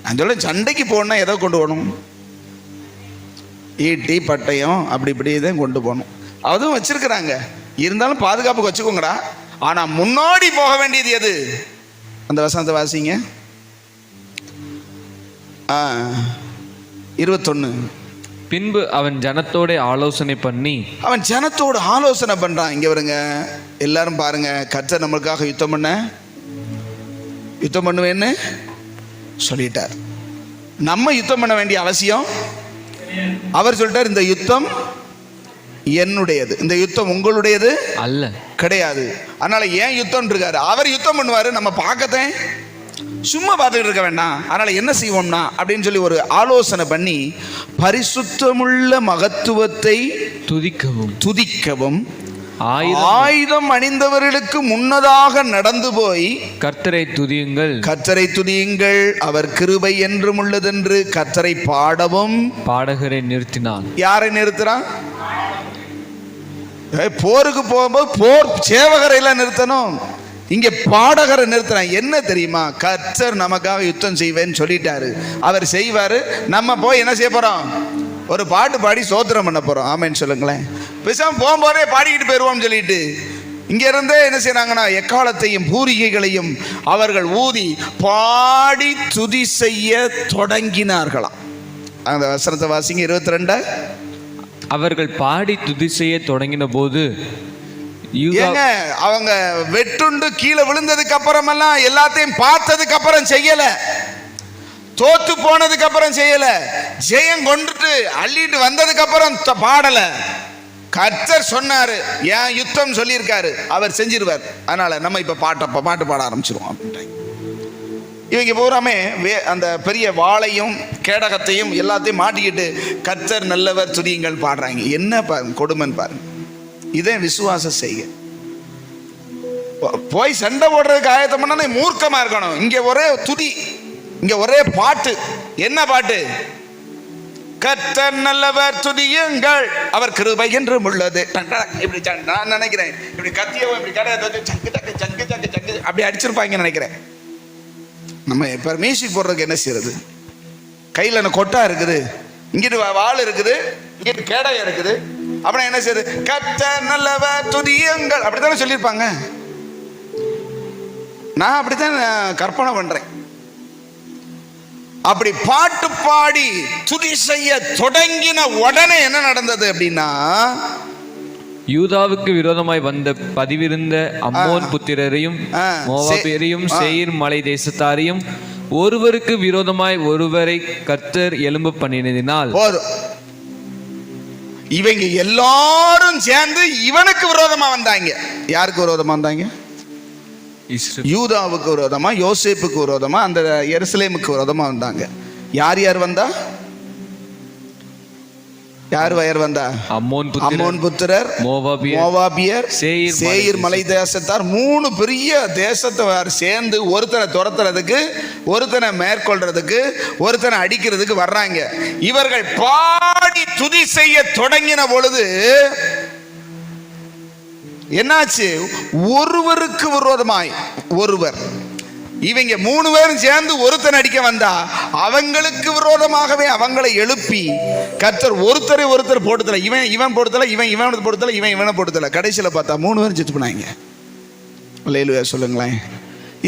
Speaker 1: நான் சொல்ல சண்டைக்கு போகணும்னா எதை கொண்டு போகணும்? ஈட்டி பட்டயம் அப்படி இப்படி தான் கொண்டு போகணும். அதுவும் வச்சிருக்கிறாங்க, இருந்தாலும் பாதுகாப்புக்கு வச்சுக்கோங்கடா. ஆனால் முன்னாடி போக வேண்டியது எது? அந்த வசனத்தை வாசிங்க. 21.
Speaker 2: பின்பு அவன் ஜனத்தோட ஆலோசனை பண்ணி,
Speaker 1: அவன் ஜனத்தோடு ஆலோசனை பண்றான். இங்க வருங்க, எல்லாரும் பாருங்க, கர்த்தர் நம்மளுக்காக யுத்தம் பண்ணுவேன்னு சொல்லிட்டார். நம்ம யுத்தம் பண்ண வேண்டிய அவசியம், அவர் சொல்லிட்டார், இந்த யுத்தம் என்னுடையது, இந்த யுத்தம் உங்களுடையது அல்ல, கிடையாது. அதனால ஏன் யுத்தம் இருக்காரு, அவர் யுத்தம் பண்ணுவாரு, நம்ம பார்க்கத்தேன் சும்மா பார்த்துக்கிட்டு இருக்க வேண்டாம். அதனால என்ன செய்வோம்னா அப்படின்னு சொல்லி ஒரு ஆலோசனை பண்ணி பரிசுத்தமுள்ள மகத்துவத்தை துதிக்கவும் ஆயுதம் அணிந்தவர்களுக்கு முன்னதாக நடந்து போய்
Speaker 2: கர்த்தரை துதியுங்கள்,
Speaker 1: கர்த்தரை துதியுங்கள், அவர் கிருபை என்றும் உள்ளதென்று கர்த்தரை பாடவும்
Speaker 2: பாடகரை நிறுத்தினான்.
Speaker 1: யாரை நிறுத்துறான்? போருக்கு போகும்போது போர் சேவகரை எல்லாம் நிறுத்தணும், இங்க பாடகரை நிறுத்துறான். என்ன தெரியுமா? கர்த்தர் நமக்காக யுத்தம் செய்வேன்னு சொல்லிட்டாரு, அவர் செய்வாரு. நம்ம போய் என்ன செய்ய போறோம்? ஒரு பாட்டு பாடி சோத்திரம் பண்ண போறோம். ஆமேன்னு சொல்லுங்களேன். பேசாம போகும்போதே பாடிக்கிட்டு போயிடுவோம்னு சொல்லிட்டு இங்க இருந்தே என்ன செய்யறாங்கன்னா, எக்காலத்தையும் பூரிகைகளையும் அவர்கள் ஊதி பாடி துதி செய்ய தொடங்கினார்களாம். அந்த வசனத்தை வாசிங்க, 22.
Speaker 2: அவர்கள் பாடி துதி செய்ய தொடங்கின போது
Speaker 1: அவங்க வெட்டுண்டு கீழே விழுந்ததுக்கு அப்புறமெல்லாம் எல்லாத்தையும் பார்த்ததுக்கு அப்புறம் செய்யல, தோத்து போனதுக்கு அப்புறம் செய்யல, ஜெயம் கொண்டுட்டு அள்ளிட்டு வந்ததுக்கு அப்புறம் பாடல. கர்த்தர் சொன்னாரு, ஏன் யுத்தம் சொல்லியிருக்காரு, அவர் செஞ்சிருவார். அதனால நம்ம இப்ப பாட்டு பாட ஆரம்பிச்சிருவோம் அப்படின்ட்டாங்க. இவங்க பூராமே அந்த பெரிய வாளையும் கேடகத்தையும் எல்லாத்தையும் மாட்டிக்கிட்டு கர்த்தர் நல்லவர் துதியுங்கள் பாடுறாங்க. என்ன கொடுமைன்னு பாருங்க. இதே விசுவாசம் செய்ய போய் சண்டை போடுறதுக்கு ஆயத்தம் பண்ணா மூர்க்கமா இருக்கணும். இங்க ஒரே துதி, இங்க ஒரே பாட்டு. என்ன பாட்டு? கர்த்தர் நல்லவர் துதியுங்கள், அவர் கிருபை என்றும் உள்ளது. இப்படி நான் நினைக்கிறேன், இப்படி கத்தியோ இப்படி கடையை சங்கு சங்கு சங்கு சங்கு சங்கு அப்படி அடிச்சிருப்பாங்க நினைக்கிறேன். நம்ம இப்ப மியூசிக் போடுறதுக்கு என்ன செய்யறது? கையில என்ன கொட்டா இருக்குது, இங்கிட்டு வாள் இருக்குது, இங்கிட்டு கேடயம் இருக்குது, அப்புறம் என்ன செய்யுது? கர்த்தர் நல்லவர் துதியுங்கள் அப்படித்தானே சொல்லியிருப்பாங்க. நான் அப்படித்தான் கற்பனை பண்றேன். அப்படி பாட்டு பாடி துதி செய்ய தொடங்கின உடனே என்ன நடந்தது அப்படின்னா,
Speaker 2: யூதாவுக்கு விரோதமாய் வந்த பதிவிருந்த அம்மோன் புத்திரரையும் மோவாபியரையும் சேயீர் மலை தேசத்தாரையும் ஒருவருக்கு விரோதமாய் ஒருவரை கர்த்தர் எழும்ப பண்ணினதினால்
Speaker 1: இவங்க எல்லாரும் சேர்ந்து இவனுக்கு விரோதமா வந்தாங்க. யாருக்கு விரோதமா வந்தாங்க? யூதாவுக்கு விரோதமா, யோசேப்புக்கு விரோதமா, அந்த எருசலேமுக்கு விரோதமா வந்தாங்க. யார் யார் வந்தா? யார் வந்தா? அம்மோன் புத்திரர், மோவாபியர், சேயீர் மலை தேசத்தார். 3 பெரிய தேசத்தை சேர்ந்து ஒருத்தனை துரத்துறதுக்கு, ஒருத்தனை மேற்கொள்றதுக்கு, ஒருத்தனை அடிக்கிறதுக்கு வர்றாங்க. இவர்கள் பாடி துதி செய்ய தொடங்கின பொழுது என்னாச்சு? ஒருவருக்கு விரோதமாய் ஒருவர். இவங்க 3 பேரும் சேர்ந்து ஒருத்தன் அடிக்க வந்தா அவங்களுக்கு விரோதமாகவே அவங்களை எழுப்பி கர்த்தர் ஒருத்தர் போடுதல. இவன் போடுதல, இவன் போடுதல, இவனை போடுதல. கடைசியில பார்த்தா 3 பேரும் செத்து போனாங்க. அல்லேலூயா சொல்லுங்களேன்.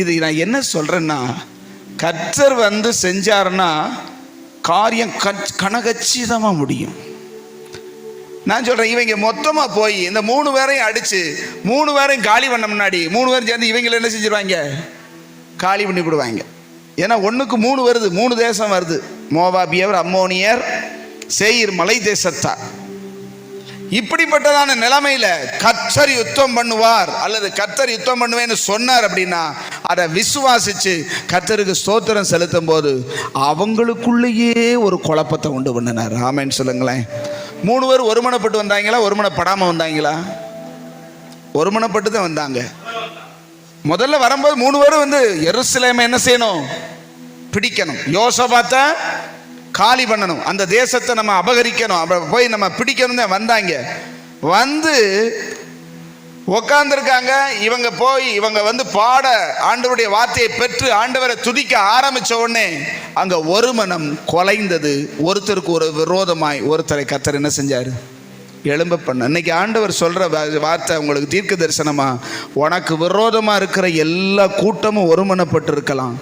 Speaker 1: இது நான் என்ன சொல்றேன்னா, கர்த்தர் வந்து செஞ்சாருன்னா காரியம் கனகச்சிதமா முடியும். நான் சொல்றேன், இவங்க மொத்தமா போய் இந்த 3 பேரையும் அடிச்சு 3 பேரையும் காலி பண்ண முன்னாடி 3 பேரும் சேர்ந்து இவங்களை என்ன செஞ்சிருவாங்க? காலி பண்ணி விடுவாங்க. ஏன்னா 1க்கு 3 வருது, 3 தேசம் வருது. மோவாபியர், அம்மோனியர், சேயீர் மலை தேசத்தார். இப்படிப்பட்டதான நிலைமையில கர்த்தர் யுத்தம் பண்ணுவார் அல்லது கர்த்தர் யுத்தம் பண்ணுவேன்னு சொன்னார் அப்படின்னா அதை விசுவாசிச்சு கர்த்தருக்கு ஸ்தோத்திரம் செலுத்தும் போது அவங்களுக்குள்ளேயே ஒரு குழப்பத்தை உண்டு பண்ணினார். ஆமேன்னு சொல்லுங்களேன். 3 பேர் ஒருமனப்பட்டு வந்தாங்களா, ஒருமனப்படாம வந்தாங்களா? ஒருமனப்பட்டு தான் வந்தாங்க. முதல்ல வரும்போது 3 பேரும் வந்து எருசலேமை என்ன செய்யணும்? பிடிக்கணும். யோசபாத்தை காலி பண்ணணும், அந்த தேசத்தை நம்ம அபகரிக்கணும், போய் நம்ம பிடிக்கணும் தான் வந்தாங்க. வந்து உக்காந்துருக்காங்க. இவங்க வந்து பாட ஆண்டவருடைய வார்த்தையை பெற்று ஆண்டவரை துதிக்க ஆரம்பிச்ச உடனே அங்க ஒரு மனம் கொலைந்தது. ஒருத்தருக்கு ஒரு விரோதமாய் ஒருத்தரை கர்த்தர் என்ன செஞ்சாரு? எழும்ப பண்ண. இன்னைக்கு ஆண்டவர் சொல்ற வார்த்தை உங்களுக்கு தீர்க்க தரிசனமா, உனக்கு விரோதமா இருக்கிற எல்லா கூட்டமும் ஒருமனப்பட்டு இருக்கலாம்,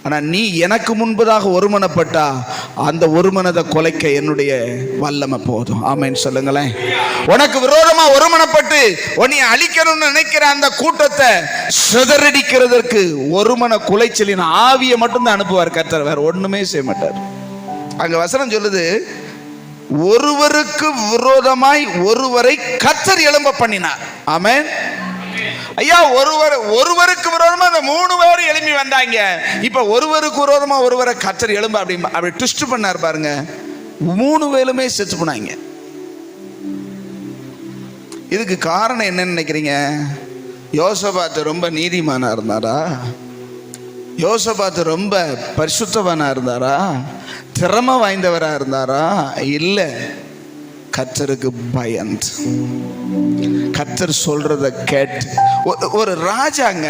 Speaker 1: ஆனா நீ எனக்கு முன்பதாக ஒருமனப்பட்டா அந்த ஒருமனதை கொலைக்க என்னுடைய வல்லமை போதும். ஆமேன்னு சொல்லுங்களேன். உனக்கு விரோதமா ஒருமனப்பட்டு உன்னை அழிக்கணும்னு நினைக்கிற அந்த கூட்டத்தை சிதறடிக்கிறதற்கு ஒருமன குலைச்சலின் ஆவியை மட்டும்தான் அனுப்புவார் கர்த்தர், வேற ஒண்ணுமே செய்ய மாட்டார். அங்க வசனம் சொல்லுது, ஒருவருக்கு விரோதமாய் ஒருவரை கர்த்தர் எழும்ப பண்ணினார். ஆமென். ஐயா, ஒருவருக்கு விரோதமா அந்த 3 பேரும் எழும்பி வந்தாங்க. இப்ப ஒருவருக்கு விரோதமா ஒருவரை கர்த்தர் எழும்ப அப்படி ட்விஸ்ட் பண்ணார் பாருங்க. 3 பேருமே செத்து போனாங்க. இதுக்கு காரணம் என்னன்னு நினைக்கிறீங்க? யோசபாத்து ரொம்ப நீதிமானா இருந்தாரா? யோசபாத்து ரொம்ப பரிசுத்தவானா இருந்தாரா? திறமை வாய்ந்தவரா இருந்தாரா? இல்லை, கர்த்தருக்கு பயந்து, கர்த்தர் சொல்றத கேட்டு. ஒரு ராஜாங்க,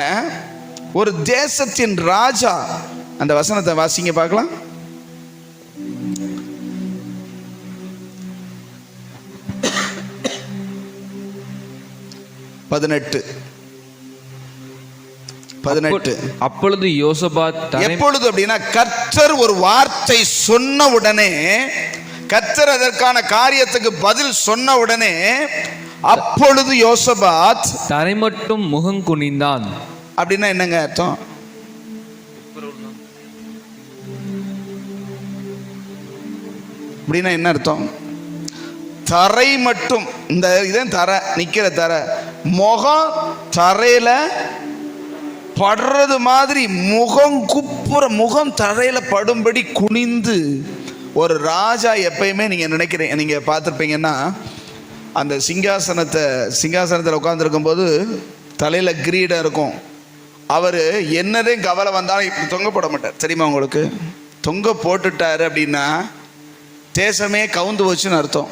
Speaker 1: ஒரு தேசத்தின் ராஜா. அந்த வசனத்தை வாசிங்க பார்க்கலாம். பதினெட்டு.
Speaker 2: அப்பொழுது யோசபாத்,
Speaker 1: எப்பொழுது அப்படின்னா, கர்த்தர் ஒரு வார்த்தை சொன்ன உடனே, கர்த்தர் அதற்கான காரியத்துக்கு பதில் சொன்ன உடனே, அப்பொழுது யோசபாத்
Speaker 2: தரை மட்டும் முகம் குனிந்தான்.
Speaker 1: அப்படின்னா என்னங்க அர்த்தம்? அப்படின்னா என்ன அர்த்தம்? தரை மட்டும், இந்த இதன் தரை, நிக்கிற தரை, முகம் தரையில படுறது மாதிரி முகம் குப்புற, முகம் தரையில படும்படி குனிந்து. ஒரு ராஜா எப்பயுமே நீங்க நினைக்கிறீங்க, நீங்க பார்த்துருப்பீங்கன்னா, அந்த சிங்காசனத்தில் உட்கார்ந்துருக்கும் போது தலையில கிரீடம் இருக்கும். அவர் என்னதே கவலை வந்தாலும் இப்படி தொங்க போட மாட்டார், தெரியுமா உங்களுக்கு? தொங்க போட்டுட்டாரு அப்படின்னா தேசமே கவுந்து போச்சுன்னு அர்த்தம்.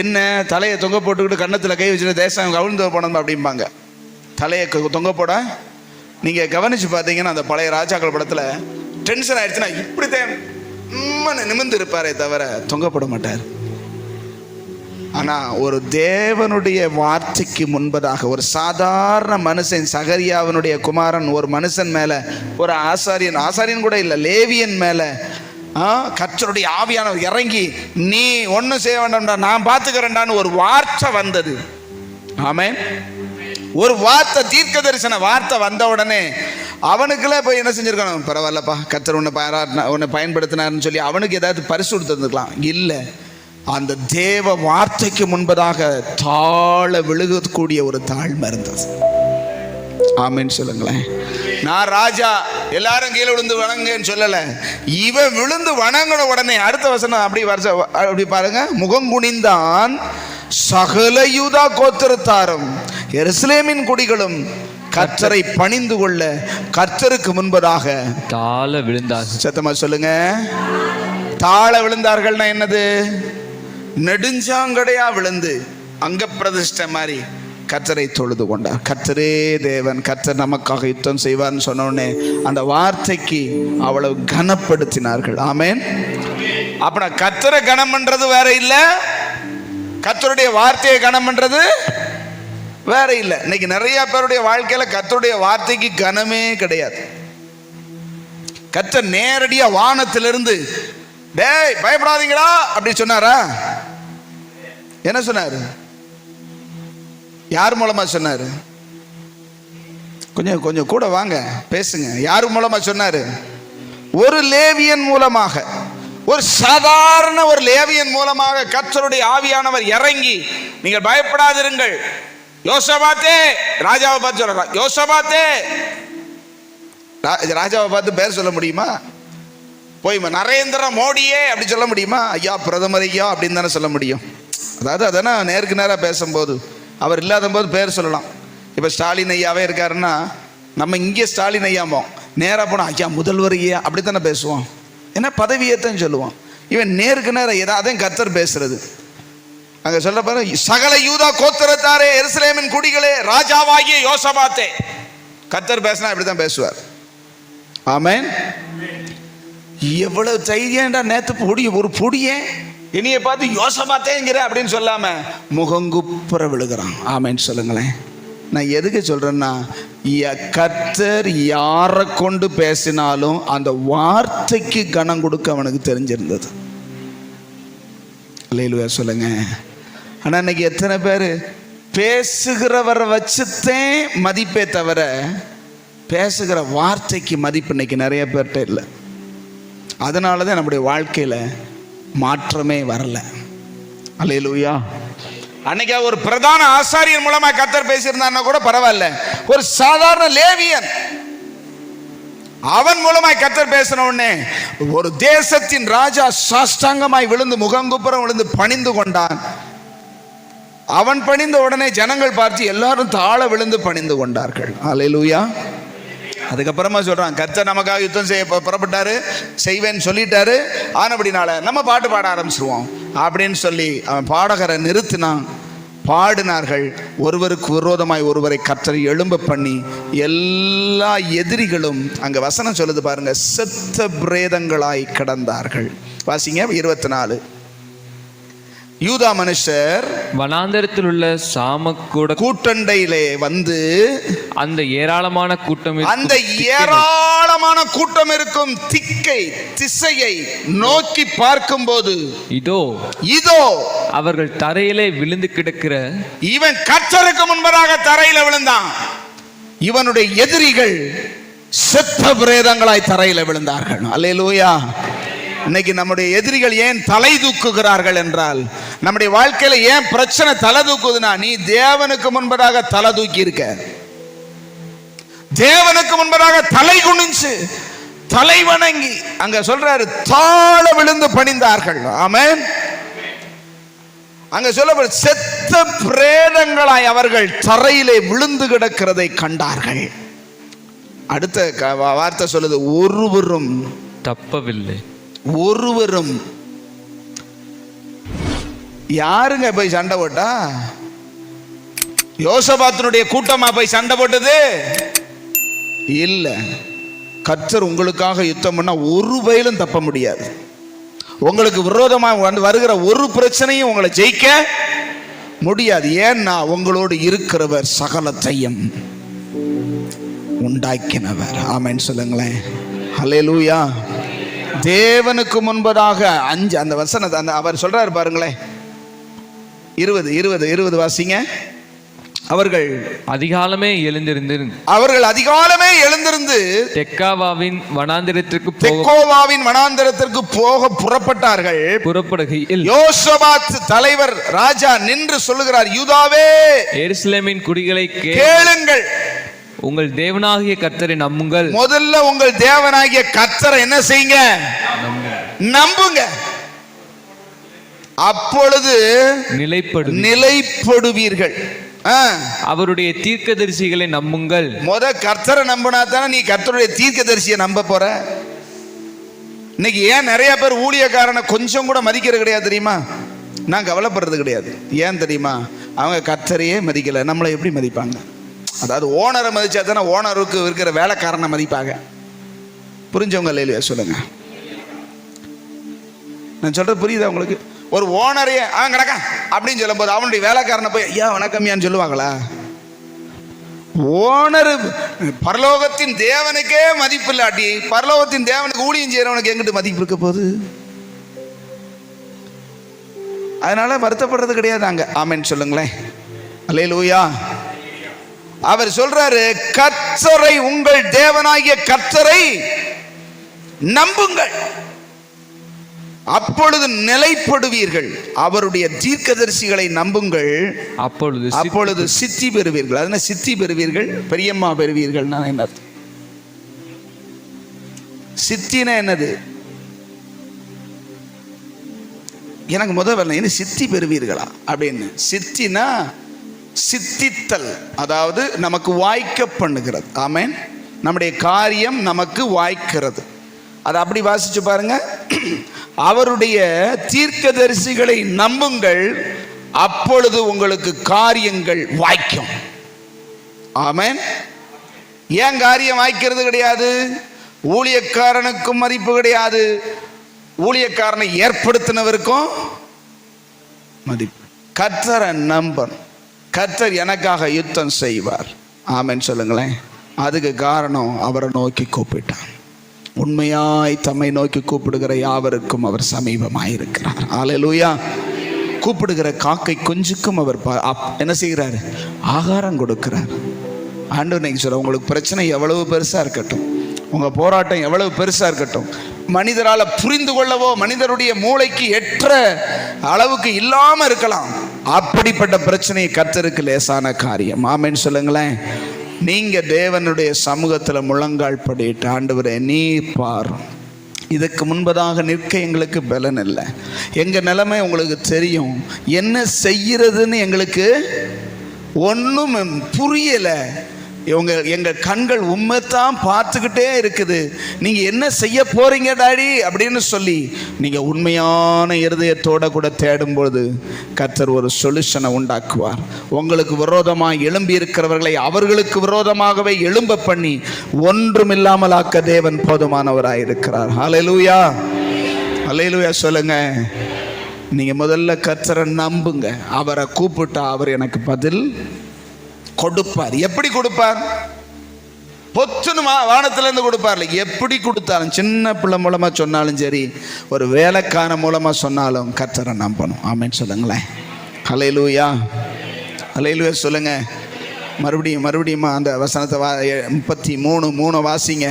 Speaker 1: என்ன, தலையை தொங்க போட்டுக்கிட்டு கன்னத்தில் கை வச்சுட்டு தேசம் கவுந்து போனோம் அப்படிம்பாங்க. தலையை தொங்க போட நீங்கள் கவனித்து பார்த்தீங்கன்னா, அந்த பழைய ராஜாக்கள் படத்தில் டென்ஷன் ஆயிடுச்சுன்னா இப்படித்தான் நிமிர்ந்து இருப்பாரே தவிர தொங்கப்பட மாட்டார். ஆனால் ஒரு தேவனுடைய வார்த்தைக்கு முன்பதாக ஒரு சாதாரண மனுஷன், சகரியாவினுடைய குமாரன், ஒரு மனுஷன் மேலே, ஒரு ஆசாரியன் கூட இல்லை, லேவியன் மேலே கர்த்தருடைய ஆவியானவர் இறங்கி, நீ ஒன்றும் செய்ய வேண்டாம்டா, நான் பார்த்துக்கிறேன்டான்னு ஒரு வார்த்தை வந்தது. ஆமென். ஒரு வார்த்தை, தீர்க்க தரிசன வார்த்தை வந்த உடனே அவனுக்குள்ள போய் என்ன செஞ்சிருக்கணும்? பரவாயில்லப்பா, கர்த்தர் உன்னை பயன்படுத்தினார்னு சொல்லி அவனுக்கு ஏதாவது பரிசு கொடுத்துருக்கலாம். இல்லை, அந்த தேவ வார்த்தைக்கு முன்பதாக தாழ விழுகக்கூடிய ஒரு தாழ்மை இருந்தது. ஆமென் சொல்லுங்களேன். நான் ராஜா, எல்லாரும் கீழே விழுந்து வணங்குன்னு சொல்லல. இவன் விழுந்து வணங்கின உடனே அடுத்த வசனம் அப்படி பாருங்க. முகங்குனிந்தான் சகல யூதா கோத்திரத்தாரும் எருசலேமின் குடிகளும் கர்த்தரை பணிந்து கொள்ள கர்த்தருக்கு முன்பதாக
Speaker 2: தாழ விழுந்தார்கள்.
Speaker 1: சத்தமா சொல்லுங்க. தாழ விழுந்தார்கள்னா என்னது? நெடுஞ்சாங்கடையா விழுந்து அங்க பிரதிஷ்டை மாதிரி கர்த்தரை தொழுது கொண்டார். கர்த்தரே தேவன், கர்த்தர் நமக்காக யுத்தம் செய்வார்னு சொன்ன உடனே அந்த வார்த்தைக்கு அவ்வளவு கனப்படுத்தினார்கள். ஆமென். அப்ப கர்த்தரை கனம் பண்றது வேற இல்ல, கர்த்தருடைய வார்த்தையை கனம் பண்றது வேற இல்லை. இன்னைக்கு நிறைய பேருடைய வாழ்க்கையில கர்த்தருடைய வார்த்தைக்கு கனமே கிடையாது. கர்த்தர் நேரடியா வானத்திலிருந்து டேய் பயப்படாதீங்களா அப்படி சொன்னாரா? என்ன சொன்னாரு? யார் மூலமா சொன்னாரு? கொஞ்சம் கொஞ்சம் கூட வாங்க பேசுங்க. யார் மூலமா சொன்னாரு? ஒரு லேவியன் மூலமாக, ஒரு சாதாரண ஒரு லேவியன் மூலமாக கர்த்தருடைய ஆவியானவர் இறங்கி, நீங்கள் பயப்படாதிருங்கள். யோசபாத்தே, ராஜாவை பார்த்து சொல்ற, யோசபாத்தே, ராஜாவை பார்த்து பேர் சொல்ல முடியுமா? போய் நரேந்திர மோடியே அப்படி சொல்ல முடியுமா? ஐயா பிரதமர் ஐயா அப்படின்னு தானே சொல்ல முடியும். அதாவது அதனா நேருக்கு நேராக பேசும்போது, அவர் இல்லாத போது பேர் சொல்லலாம். இப்போ ஸ்டாலின் ஐயாவே இருக்காருன்னா நம்ம இங்கே ஸ்டாலின் ஐயாமோ, நேராக போனால் ஐயா முதல்வர் ஐயா அப்படி தானே பேசுவோம். ஏன்னா பதவியைத்தான் சொல்லுவோம். இவன் நேருக்கு நேரம் ஏதாவது கர்த்தர் பேசுறது. அங்கே சொல்ல பாரு, சகல யூதா கோத்திரத்தாரே எருசலேமின் குடிகளே ராஜாவாகிய யோசபாத்தே. கர்த்தர் பேசினா இப்படி தான் பேசுவார். ஆமென். எவ்வளவு தைரியம்டா! நேற்று ஒரு பொடியே என்னைய பார்த்து யோசபாத்தேங்கிற அப்படின்னு சொல்லாம முகங்குப்புற விழுகிறான். ஆமென் சொல்லுங்களேன். நான் எதுக்கு சொல்றேன்னா, கர்த்தர் யாரை கொண்டு பேசினாலும் அந்த வார்த்தைக்கு கனம் கொடுக்க அவனுக்கு தெரிஞ்சிருந்தது. அல்லேலூயா சொல்லுங்க. ஆனா இன்னைக்கு எத்தனை பேர் பேசுகிறவரை வச்சுத்தேன் மதிப்பே தவிர பேசுகிற வார்த்தைக்கு மதிப்பு இன்னைக்கு நிறைய பேர்கிட்ட இல்லை. அதனால தான் நம்முடைய வாழ்க்கையில் மாற்றமே வரல. அல்லேலூயா. அன்னைக்கு ஒரு பிரதான ஆசாரியன் மூலமா கர்த்தர் பேசியிருந்தான்னா கூட பரவாயில்ல, ஒரு சாதாரண லேவியன் அவன் மூலமாய் கர்த்தர் பேசின உடனே ஒரு தேசத்தின் ராஜா சாஷ்டாங்கமாய் விழுந்து முகங்குப்புறம் விழுந்து பணிந்து கொண்டான். அவன் பணிந்த உடனே ஜனங்கள் பார்த்து எல்லாரும் தாழ விழுந்து பணிந்து கொண்டார்கள். அல்லேலூயா. அதுக்கப்புறமா சொல்றான், கர்த்தர் நமக்காக யுத்தம் செய்ய புறப்பட்டாரு, செய்வேன்னு சொல்லிட்டாரு, ஆனபடினால நம்ம பாட்டு பாட ஆரம்பிச்சிருவோம் அப்படின்னு சொல்லி அவன் பாடகரை நிறுத்தினான். பாடினார்கள். ஒருவருக்கு விரோதமாய் ஒருவரை கர்த்தர் எழும்ப பண்ணி எல்லா எதிரிகளும், அங்க வசனம் சொல்லுது பாருங்க, செத்த பிரேதங்களாய் கிடந்தார்கள். வாசிங்க 24. யூதா மனுஷர்
Speaker 2: வனாந்தரத்தில் உள்ள சாமக்கூட
Speaker 1: கூட்டண்டையிலே வந்து
Speaker 2: அந்த ஏராளமான கூட்டம் இருக்கும் திசையை நோக்கி பார்க்கும்போது இதோ அவர்கள் தரையிலே விழுந்து கிடக்கிற, இவன் கர்த்தருக்கு முன்பதாக தரையில விழுந்தான், இவனுடைய எதிரிகள் செத்த பிரேதங்களாய் தரையில விழுந்தார்கள். அல்லேலூயா. இன்னைக்கு நம்முடைய எதிரிகள் ஏன் தலை தூக்குகிறார்கள் என்றால், நம்முடைய வாழ்க்கையில ஏன் பிரச்சனை தலை தூக்குதுன்னா, நீ தேவனுக்கு முன்பதாக தலை தூக்கி இருக்க, தேவனுக்கு முன்பதாக தலை குனிஞ்சு தலை வணங்கி, அங்க சொல்றாரு தாழ விழுந்து பணிந்தார்கள். ஆமென். அங்க சொல்ல செத்த பிரேதங்களாய் அவர்கள் தரையிலே விழுந்து கிடக்கிறதை கண்டார்கள். அடுத்த வார்த்தை சொல்லுது, ஒருவரும் தப்பவில்லை. ஒருவரும். யாருங்க போய் சண்டை போட்டா? யோசபாத்தினுடைய கூட்டமா போய் சண்டை போட்டது இல்ல. கர்த்தர் உங்களுக்காக யுத்தம் பண்ணா ஒரு வயலும் தப்ப முடியாது. உங்களுக்கு விரோதமாக வருகிற ஒரு பிரச்சனையும் உங்களை ஜெயிக்க முடியாது. ஏன்னா உங்களோடு இருக்கிறவர் சகலத்தையும் உண்டாக்கினவர். ஆமென் சொல்லுங்களேன். அல்லேலூயா. தேவனுக்கு முன்பதாக அந்த வசனத்தை அவர் சொல்றாரு பாருங்களேன். 20 வாசிங்க. அவர்கள் அதிகாலமே எழுந்திருந்து தெக்கோவாவின் வனாந்திரத்திற்கு போக புறப்பட்டார்கள். புறப்படுகையில் யோசபாத் தலைவர் ராஜா நின்று சொல்லுகிறார், யூதாவே, எருசலேமின் குடிகளை கேளுங்கள், உங்கள் தேவனாகிய கர்த்தரை நம்புங்கள். முதல்ல உங்கள் தேவனாகிய கர்த்தரை என்ன செய்யுங்க? நம்புங்க. அப்பொழுது நிலைப்படுவீர்கள். அவருடைய தீர்க்கதரிசிகளை நம்புங்கள். கர்த்தரை நம்பினா தானே நீ கர்த்தருடைய தீர்க்கதரிசியை நம்ப போற. இன்னைக்கு ஏன் நிறைய பேர் ஊழியக்காரனை கொஞ்சம் கூட மதிக்கிறது கிடையாது தெரியுமா? நான் கவலைப்படுறது கிடையாது. ஏன் தெரியுமா? அவங்க கர்த்தரையே மதிக்கல, நம்மளை எப்படி மதிப்பாங்க? அதாவது ஓனரை மதிச்சா தானே ஓனருக்கு இருக்கிற வேலைக்காரனை மதிப்பாங்க. புரிஞ்சவங்க இல்லையா சொல்லுங்க. நான் சொல்றது புரியுதா உங்களுக்கு? ஒரு ஓனரையே அவன் கிடக்கா அப்படின்னு சொல்லும் போது அவனுடைய வேலைக்காரனை போய் ஐயா வணக்கம்யான்னு சொல்லுவாங்களா? ஓனர் பரலோகத்தின் தேவனுக்கே மதிப்பு இல்லாட்டி பரலோகத்தின் தேவனுக்கு ஊழியம் செய்யறவனுக்கு எங்கிட்டு மதிப்பு இருக்க போகுது? அதனால வருத்தப்படுறது கிடையாது அங்க. ஆமென் சொல்லுங்களேன். அல்லேலூயா. அவர் சொல்றாரு, கர்த்தரை, உங்கள் தேவனாகிய கர்த்தரை நம்புங்கள், அப்பொழுது நிலைப்படுவீர்கள். அவருடைய தீர்க்கதரிசிகளை நம்புங்கள், அப்பொழுது சித்தி பெறுவீர்கள். அதனால சித்தி பெறுவீர்கள், பெரியம்மா பெறுவீர்கள். என்ன சித்தினா என்னது? எனக்கு முதல் என்ன சித்தி பெறுவீர்களா அப்படின்னு. சித்தினா சித்தித்தல், அதாவது நமக்கு வாய்க்க பண்ணுகிறது. ஆமென். நம்முடைய காரியம் நமக்கு வாய்க்கிறது. அதை அப்படி வாசிச்சு பாருங்க. அவருடைய தீர்க்கதரிசிகளை நம்புங்கள், அப்பொழுது உங்களுக்கு காரியங்கள் வாய்க்கும். ஆமென். ஏன் காரியம் வாய்க்கிறது கிடையாது? ஊழியக்காரனுக்கும் மதிப்பு கிடையாது, ஊழியக்காரனை ஏற்படுத்தினவருக்கும் மதிப்பு. கர்த்தரை நம்பணும். கர்த்தர் எனக்காக யுத்தம் செய்வார். ஆமென் சொல்லுங்களேன். அதுக்கு காரணம் அவரை நோக்கி கூப்பிட்டான். உண்மையாய் தம்மை நோக்கி கூப்பிடுகிற யாவருக்கும் அவர் சமீபமாயிருக்கிறார். அல்லேலூயா. கூப்பிடுகிற காக்கை குஞ்சுக்கும் அவர் என்ன செய்கிறார்? ஆகாரம் கொடுக்கிறார். ஆண்டவர் இன்னைக்கு சொல்ற, உங்களுக்கு பிரச்சனை எவ்வளவு பெருசா இருக்கட்டும், உங்க போராட்டம் எவ்வளவு பெருசா இருக்கட்டும், மனிதரால புரிந்து கொள்ளவோ மனிதருடைய மூளைக்கு ஏற்ற அளவுக்கு இல்லாம இருக்கலாம், அப்படிப்பட்ட பிரச்சனையை கர்த்தருக்கு லேசான காரியம். ஆமென் சொல்லுங்களேன். நீங்க தேவனுடைய சமூகத்துல முழங்கால் படிட்டு, ஆண்டவரே நீர் பாரும்,
Speaker 1: இதுக்கு முன்பதாக நிற்க எங்களுக்கு பலன் இல்லை. எங்கள் நிலைமை உங்களுக்கு தெரியும். என்ன செய்கிறதுன்னு எங்களுக்கு ஒன்றும் புரியலை. எங்கள் கண்கள் உண்மைத்தான் பார்த்துக்கிட்டே இருக்குது. நீங்கள் என்ன செய்ய போகிறீங்க டாடி அப்படின்னு சொல்லி நீங்கள் உண்மையான இருதயத்தோடு கூட தேடும்போது கர்த்தர் ஒரு சொல்யூஷனை உண்டாக்குவார். உங்களுக்கு விரோதமாக எழும்பி இருக்கிறவர்களை அவர்களுக்கு விரோதமாகவே எழும்ப பண்ணி ஒன்றுமில்லாமல் ஆக்க தேவன் போதுமானவராக இருக்கிறார். ஹல்லேலூயா, ஹல்லேலூயா சொல்லுங்க. நீங்கள் முதல்ல கர்த்தரை நம்புங்க. அவரை கூப்பிட்டா அவர் எனக்கு பதில் கொடுப்பார். எப்படி கொடுப்பார்? பொத்துன்னு வானத்திலேருந்து கொடுப்பார்ல. எப்படி கொடுத்தாலும், சின்ன பிள்ளை மூலமா சொன்னாலும் சரி, ஒரு வேலைக்கான மூலமா சொன்னாலும் கர்த்தரை நம்பணும். ஆமென் சொல்லுங்களேன். ஹல்லேலூயா, ஹல்லேலூயா சொல்லுங்க. மறுபடியும் அந்த வசனத்தை 33:3 வாசிங்க.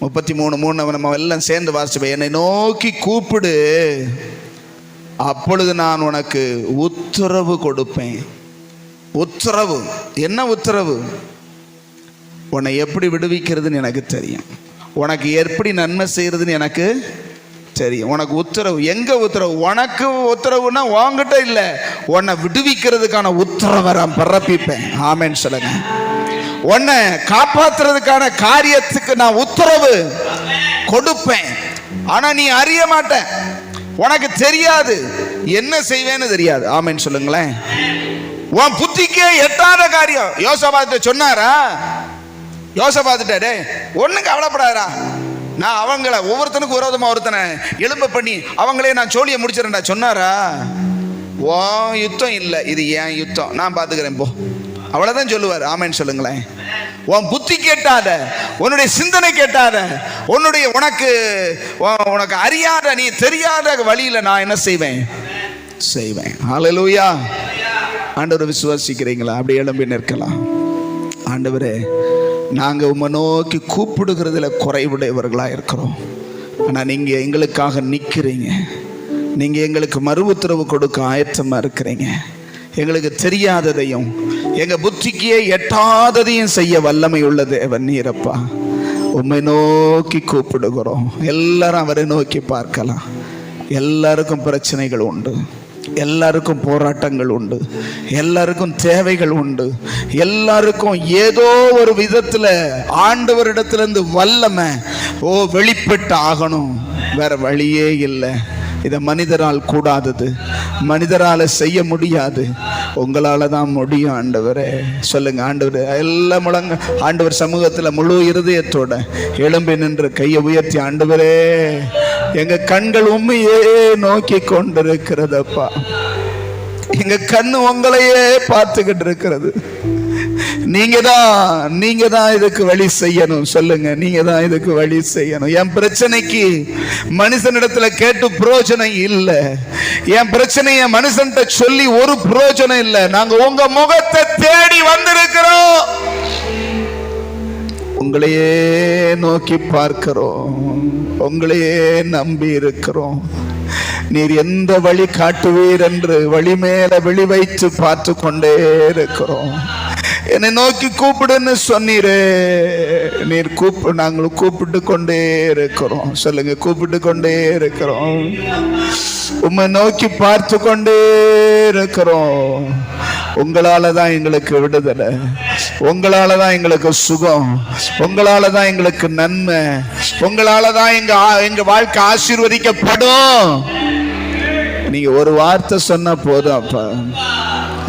Speaker 1: 33:3 நம்ம எல்லாம் சேர்ந்து வாசிப்போம். என்னை நோக்கி கூப்பிடு, அப்பொழுது நான் உனக்கு உத்தரவு கொடுப்பேன். உத்தரவு என்ன? உத்தரவு உன்னை எப்படி விடுவிக்கிறதுன்னு எனக்கு தெரியும். உனக்கு எப்படி நன்மை செய்யறதுன்னு எனக்கு தெரியும். உனக்கு உத்தரவு. எங்க உத்தரவு? உனக்கு உத்தரவுன்னா உன்கிட்ட இல்லை, உன்னை விடுவிக்கிறதுக்கான உத்தரவை நான் பிறப்பிப்பேன். ஆமென் சொல்லுங்க. உன்னை காப்பாற்றுறதுக்கான காரியத்துக்கு நான் உத்தரவு கொடுப்பேன். ஆனா நீ அறிய மாட்ட, உனக்கு தெரியாது, என்ன செய்வேன்னு தெரியாது. ஆமென் சொல்லுங்களேன். உன் புத்திக்கே எட்டாத காரியம். யோசபாத்திட்ட சொன்னாரா? யோசபாத்திட்டே ஒன்றும் கவலைப்படாதா, நான் அவங்கள ஒவ்வொருத்தனுக்கு விரோதமாக ஒருத்தனை எழும்ப பண்ணி அவங்களே நான் சோழியை முடிச்சிடறேன்டா சொன்னாரா? ஓ யுத்தம் இல்லை, இது ஏன் யுத்தம், நான் பார்த்துக்கிறேன் போ, அவ்வளோதான் சொல்லுவார். ஆமென் சொல்லுங்களேன். உன் புத்தி கேட்டாத, உன்னுடைய சிந்தனை கேட்டாத, உனக்கு அறியாத, நீ தெரியாத வழியில் நான் என்ன செய்வேன்? ஹல்லேலூயா. ஆண்டவரை விசுவாசிக்கிறீங்களா? அப்படி எழும்பி நிற்கலாம். ஆண்டவரே, நாங்கள் உம்மை நோக்கி கூப்பிடுகிறதுல குறைவுடையவர்களாக இருக்கிறோம். ஆனால் நீங்கள் எங்களுக்காக நிற்கிறீங்க. நீங்கள் எங்களுக்கு மறு உத்தரவு கொடுக்க ஆயத்தமாக இருக்கிறீங்க. எங்களுக்கு தெரியாததையும் எங்கள் புத்திக்கே எட்டாததையும் செய்ய வல்லமை உள்ள தேவன் நீரப்பா. உம்மை நோக்கி கூப்பிடுகிறோம். எல்லாரும் அவரை நோக்கி பார்க்கலாம். எல்லாருக்கும் பிரச்சனைகள் உண்டு, எல்லாருக்கும் போராட்டங்கள் உண்டு, எல்லாருக்கும் தேவைகள் உண்டு, எல்லாருக்கும் ஏதோ ஒரு விதத்தில் ஆண்டவரிடத்திலிருந்து வல்லமை வெளிப்பட்டு ஆகணும். வேற வழியே இல்லை. இதை மனிதரால் கூடாதது, மனிதரால் செய்ய முடியாது, உங்களால் தான் முடியும். ஆண்டவரே சொல்லுங்க. ஆண்டவர் எல்லாம் முழங்க ஆண்டவர் சமூகத்தில் முழு இருதயத்தோட எழும்பி நின்று கையை உயர்த்தி, ஆண்டவரே எங்க கண்கள் உண்மையே நோக்கி கொண்டிருக்கிறதப்பா, எங்க கண்ணு உங்களையே பார்த்துக்கிட்டு இருக்கிறது. நீங்க தான் இதுக்கு வழி செய்யணும். சொல்லுங்க, நீங்க தான் இதுக்கு வழி செய்யணும். என் பிரச்சனைக்கு மனுஷனிடத்துல கேட்டு பிரயோஜனம் இல்லை. என் பிரச்சனைய மனுஷன்கிட்ட சொல்லி ஒரு பிரயோஜனம் இல்லை. நாங்க உங்க முகத்தை தேடி வந்திருக்கிறோம். உங்களையே நோக்கி பார்க்கிறோம், உங்களையே நம்பி இருக்கிறோம். நீர் எந்த வழி காட்டுவீர் என்று வழி மேல விழி வைத்து பார்த்து கொண்டே இருக்கிறோம். என்னை நோக்கி கூப்பிடுன்னு சொன்னீரே, நீர் நாங்களும் கூப்பிட்டு கொண்டே இருக்கிறோம். சொல்லுங்க, கூப்பிட்டு கொண்டே இருக்கிறோம். உம்மை நோக்கி பார்த்து கொண்டே இருக்கிறோம். உங்களால தான் எங்களுக்கு விடுதலை, உங்களால தான் எங்களுக்கு சுகம், உங்களால தான் எங்களுக்கு நன்மை, உங்களால தான் எங்க வாழ்க்கை ஆசீர்வதிக்கப்படும். நீங்க ஒரு வார்த்தை சொன்னா போதும் அப்பா.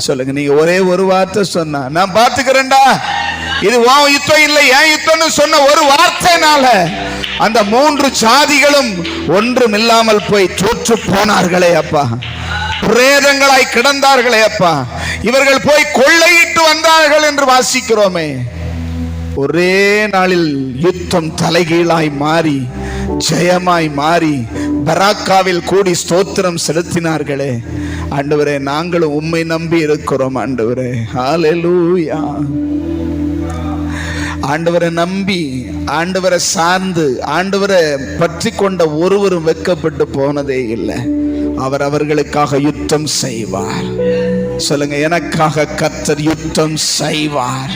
Speaker 1: சொல்லுங்க, நீங்க ஒரே ஒரு வார்த்தை சொன்னா நான் பார்த்துக்கிறேன்டா, இது உன் யுத்தம் இல்லை என் யுத்தம்னு சொன்ன ஒரு வார்த்தைனால அந்த 3 ஜாதிகளும் ஒன்றும் இல்லாமல் போய் தோற்று போனார்களே அப்பா. பிரேதங்களாய் கிடந்தார்களே அப்பா. இவர்கள் போய் கொள்ளையிட்டு வந்தார்கள் என்று வாசிக்கிறோமே. ஒரே நாளில் யுத்தம் தலைகீழாய் மாறி ஜெயமாய் மாறி பராக்காவில் கூடி ஸ்தோத்திரம் செலுத்தினார்களே. ஆண்டவரே, நாங்களும் உம்மை நம்பி இருக்கிறோம். ஆண்டவரே, ஹல்லேலூயா. ஆண்டவரை நம்பி, ஆண்டவரை சார்ந்து, ஆண்டவரை பற்றி கொண்ட ஒருவரும் வெட்கப்பட்டு போனதே இல்லை. அவர் அவர்களுக்காக யுத்தம் செய்வார். சொல்லுங்க, எனக்காக கர்த்தர் யுத்தம் செய்வார்.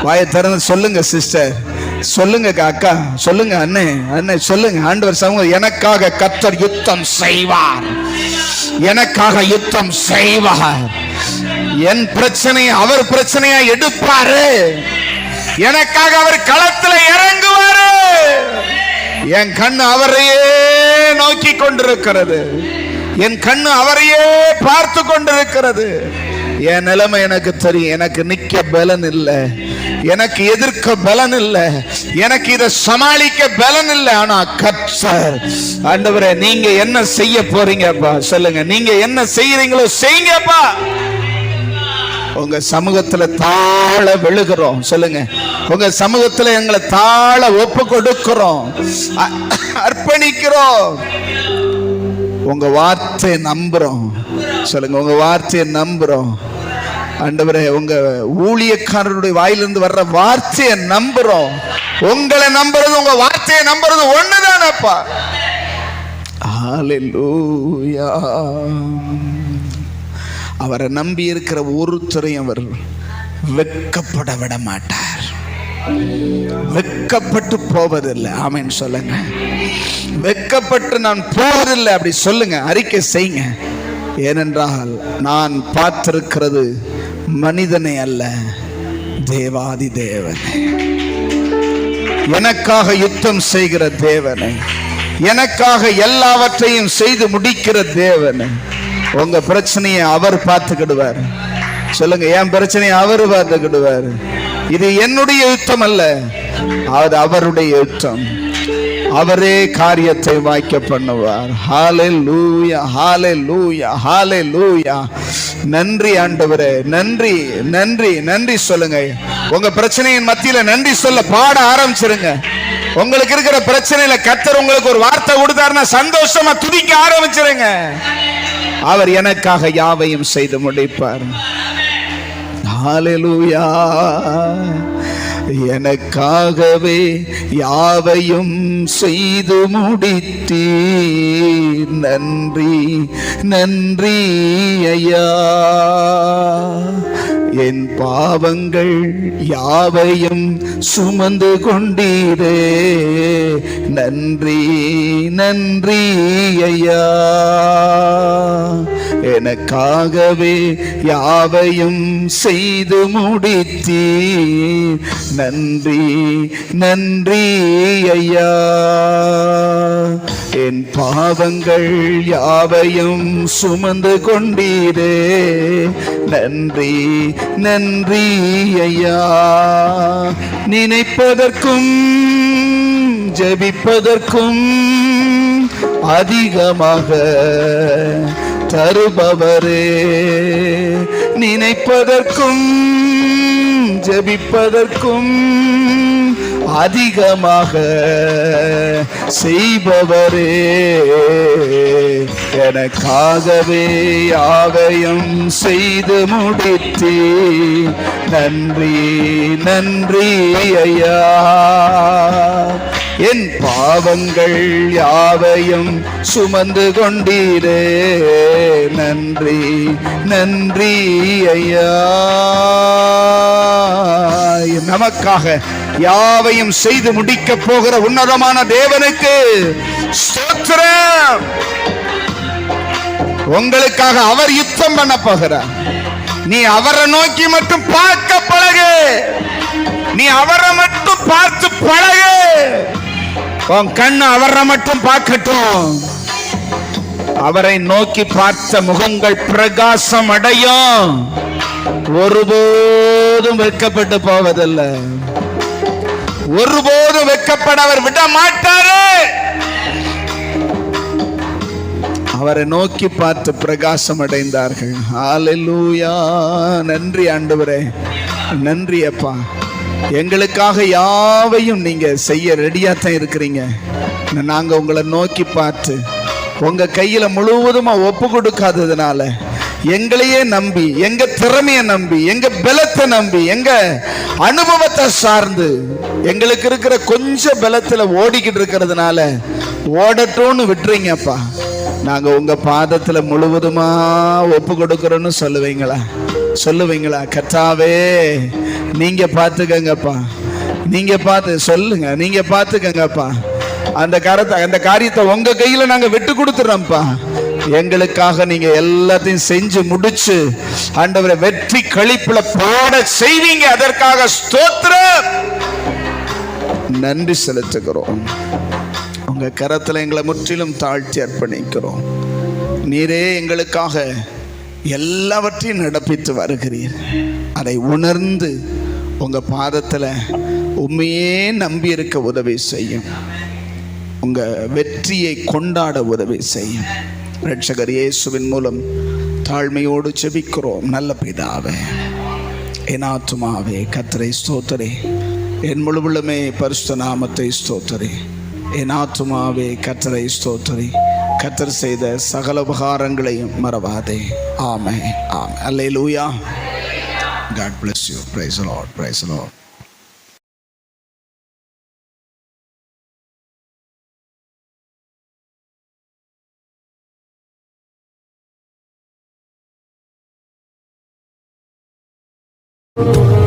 Speaker 1: வாயை திறந்து சொல்லுங்க சிஸ்டர், சொல்லுங்க அக்கா, சொல்லுங்க அண்ணே, அண்ணே சொல்லுங்க. ஆண்டவர் சமூகம், எனக்காக கர்த்தர் யுத்தம் செய்வார், எனக்காக யுத்தம் செய்வார். என் பிரச்சனையை அவர் பிரச்சனையா எடுப்பாரு, எனக்காக அவர் களத்துல இறங்குவாரு. என் கண்ணு அவரையே நோக்கி கொண்டிருக்கிறது, என் கண்ணு அவரையே பார்த்து கொண்டிருக்கிறது. என் நிலைமை எனக்கு தெரியும், எனக்கு நிக்க பலன் இல்லை, எனக்கு எதிர்க்க பலன் இல்லை, எனக்கு இதை சமாளிக்க பலன் இல்லை. ஆனா கர்த்தர், ஆண்டவரே நீங்க என்ன செய்ய போறீங்கப்பா சொல்லுங்க, நீங்க என்ன செய்யறீங்களோ செய்யுங்கப்பா. உங்க சமூகத்துல தாழ விழுகிறோம் சொல்லுங்க, உங்க சமூகத்துல எங்களை தாழ ஒப்பு கொடுக்கிறோம், அர்ப்பணிக்கிறோம். உங்க வார்த்தையை நம்புறோம் சொல்லுங்க, உங்க வார்த்தையை நம்புறோம். ஆண்டவரே உங்க ஊழியக்காரருடைய வாயிலிருந்து வர்ற வார்த்தையை நம்புறோம். உங்களை நம்புறது, உங்க வார்த்தையை நம்புறது ஒண்ணுதானப்பா. ஹல்லேலூயா. அவரை நம்பி இருக்கிற ஒருத்தரையும் அவர் வெட்கப்பட விட மாட்டார், வெட்கப்பட்டு போவதில்லை. ஆமென் சொல்லுங்க. வெட்கப்பட்டு நான் போவதில்லை அப்படி சொல்லுங்க, அறிக்கை செய்யுங்க. ஏனென்றால் நான் பார்த்திருக்கிறது மனிதனை அல்ல, தேவாதி தேவனை, எனக்காக யுத்தம் செய்கிற தேவனை, எனக்காக எல்லாவற்றையும் செய்து முடிக்கிற தேவனை. உங்க பிரச்சனையை அவர் பார்த்துக்கிடுவார் சொல்லுங்க, என் பிரச்சனையை அவர் பார்த்துக்கிடுவார். இது என்னுடைய யுத்தம் அல்ல, அது அவருடைய யுத்தம். அவரே காரியத்தை வாய்க்க பண்ணுவார். ஹல்லேலூயா, ஹல்லேலூயா, ஹல்லேலூயா. நன்றி ஆண்டவரே, நன்றி நன்றி நன்றி சொல்லுங்க. உங்க பிரச்சனையின் மத்தியில நன்றி சொல்ல பாட ஆரம்பிச்சிருங்க. உங்களுக்கு இருக்கிற பிரச்சனையில கர்த்தர் உங்களுக்கு ஒரு வார்த்தை கொடுத்தாருன்னா சந்தோஷமா துதிக்க ஆரம்பிச்சிருங்க. அவர் எனக்காக யாவையும் செய்து முடிப்பார். ஹல்லேலூயா. எனக்காகவே யாவையும் செய்து முடித்தீர், நன்றி நன்றி ஐயா. என் பாவங்கள் யாவையும் சுமந்து கொண்டீரே, நன்றி நன்றி ஐயா. எனக்காகவே யாவையும் செய்து முடித்தீர், நன்றி நன்றி ஐயா. என் பாவங்கள் யாவையும் சுமந்து கொண்டீரே, நன்றி நன்றி ஐயா. நினைப்பதற்கும் ஜெபிப்பதற்கும் அதிகமாக தருபவரே, நினைப்பதற்கும் ஜெபிப்பதற்கும் அதிகமாக செய்பவரே, எனக்காகவே யாவையும் செய்து முடித்தீ, நன்றி நன்றி ஐயா. என் பாவங்கள் யாவையும் சுமந்து கொண்டீரே, நன்றி நன்றி ஐயா. நமக்காக யாவையும் செய்து முடிக்க போகிற உன்னதமான தேவனுக்கு ஸ்தோத்திரம். உங்களுக்காக அவர் யுத்தம் பண்ண போகிறார். நீ அவரை நோக்கி மட்டும் பார்க்க பழகு, நீ அவரை மட்டும் பார்த்து பழகு. உன் கண்ணு அவரை மட்டும் பார்க்கட்டும். அவரை நோக்கி பார்த்த முகங்கள் பிரகாசம் அடையும். ஒருபோதும் வெட்கப்பட்டு போவதில்லை, ஒருபோதும் வெட்கப்பட அவர் விட மாட்டாரு. அவரை நோக்கி பார்த்து பிரகாசம் அடைந்தார்கள். ஹல்லேலூயா. நன்றி ஆண்டவரே, நன்றி அப்பா. எங்களுக்காக யாவையும் நீங்க செய்ய ரெடியா தான் இருக்கிறீங்க. நாங்க உங்களை நோக்கி பார்த்து உங்க கையில முழுவதுமா ஒப்பு கொடுக்காததுனால, எங்களையே நம்பி, எங்க திறமையை நம்பி, எங்க பலத்தை நம்பி, எங்க அனுபவத்தை சார்ந்து, எங்களுக்கு இருக்கிற கொஞ்சம் பலத்துல ஓடிக்கிட்டு இருக்கிறதுனால ஓடட்டோன்னு விட்டுறீங்கப்பா. நாங்க உங்க பாதத்துல முழுவதுமா ஒப்பு கொடுக்கிறோன்னு சொல்லுவீங்களா? சொல்லுவீங்களா? கர்த்தாவே நீங்க பார்த்துக்கங்கப்பா, நீங்க பார்த்து சொல்லுங்க, நீங்க பார்த்துக்கங்கப்பா. அந்த காரியத்தை உங்க கையில நாங்க விட்டு கொடுத்துறோம்ப்பா. எங்களுக்காக நீங்க எல்லாத்தையும் செஞ்சு முடிச்சு ஆண்டவரை வெற்றி களிப்புல பாட செய்வீங்க. அதற்காக ஸ்தோத்திரம், நன்றி செலுத்துகிறோம். உங்க கரத்துல எங்களை முற்றிலும் தாழ்த்தி அர்ப்பணிக்கிறோம். நீரே எங்களுக்காக எல்லாவற்றையும் நடப்பித்து வருகிறீர். அதை உணர்ந்து உங்க பாதத்துல உண்மையே நம்பி இருக்க உதவி செய்யும். உங்க வெற்றியை கொண்டாட உதவி செய்யும். இரட்சகர் இயேசுவின் மூலம் தாழ்மையோடு ஜெபிக்கிறோம் நல்ல பிதாவே. என் ஆத்துமாவே கர்த்தரை ஸ்தோத்திரே, என் முழுவலுமே பரிசுத்த நாமத்தை ஸ்தோத்திரே. என் ஆத்துமாவே கர்த்தரை ஸ்தோத்திரே, கர்த்தர் செய்த சகல உபகாரங்களையும் மறவாதே. ஆமென், ஆமென். அல்லேலூயா. God bless you. Praise the Lord. Praise the Lord.
Speaker 3: Oh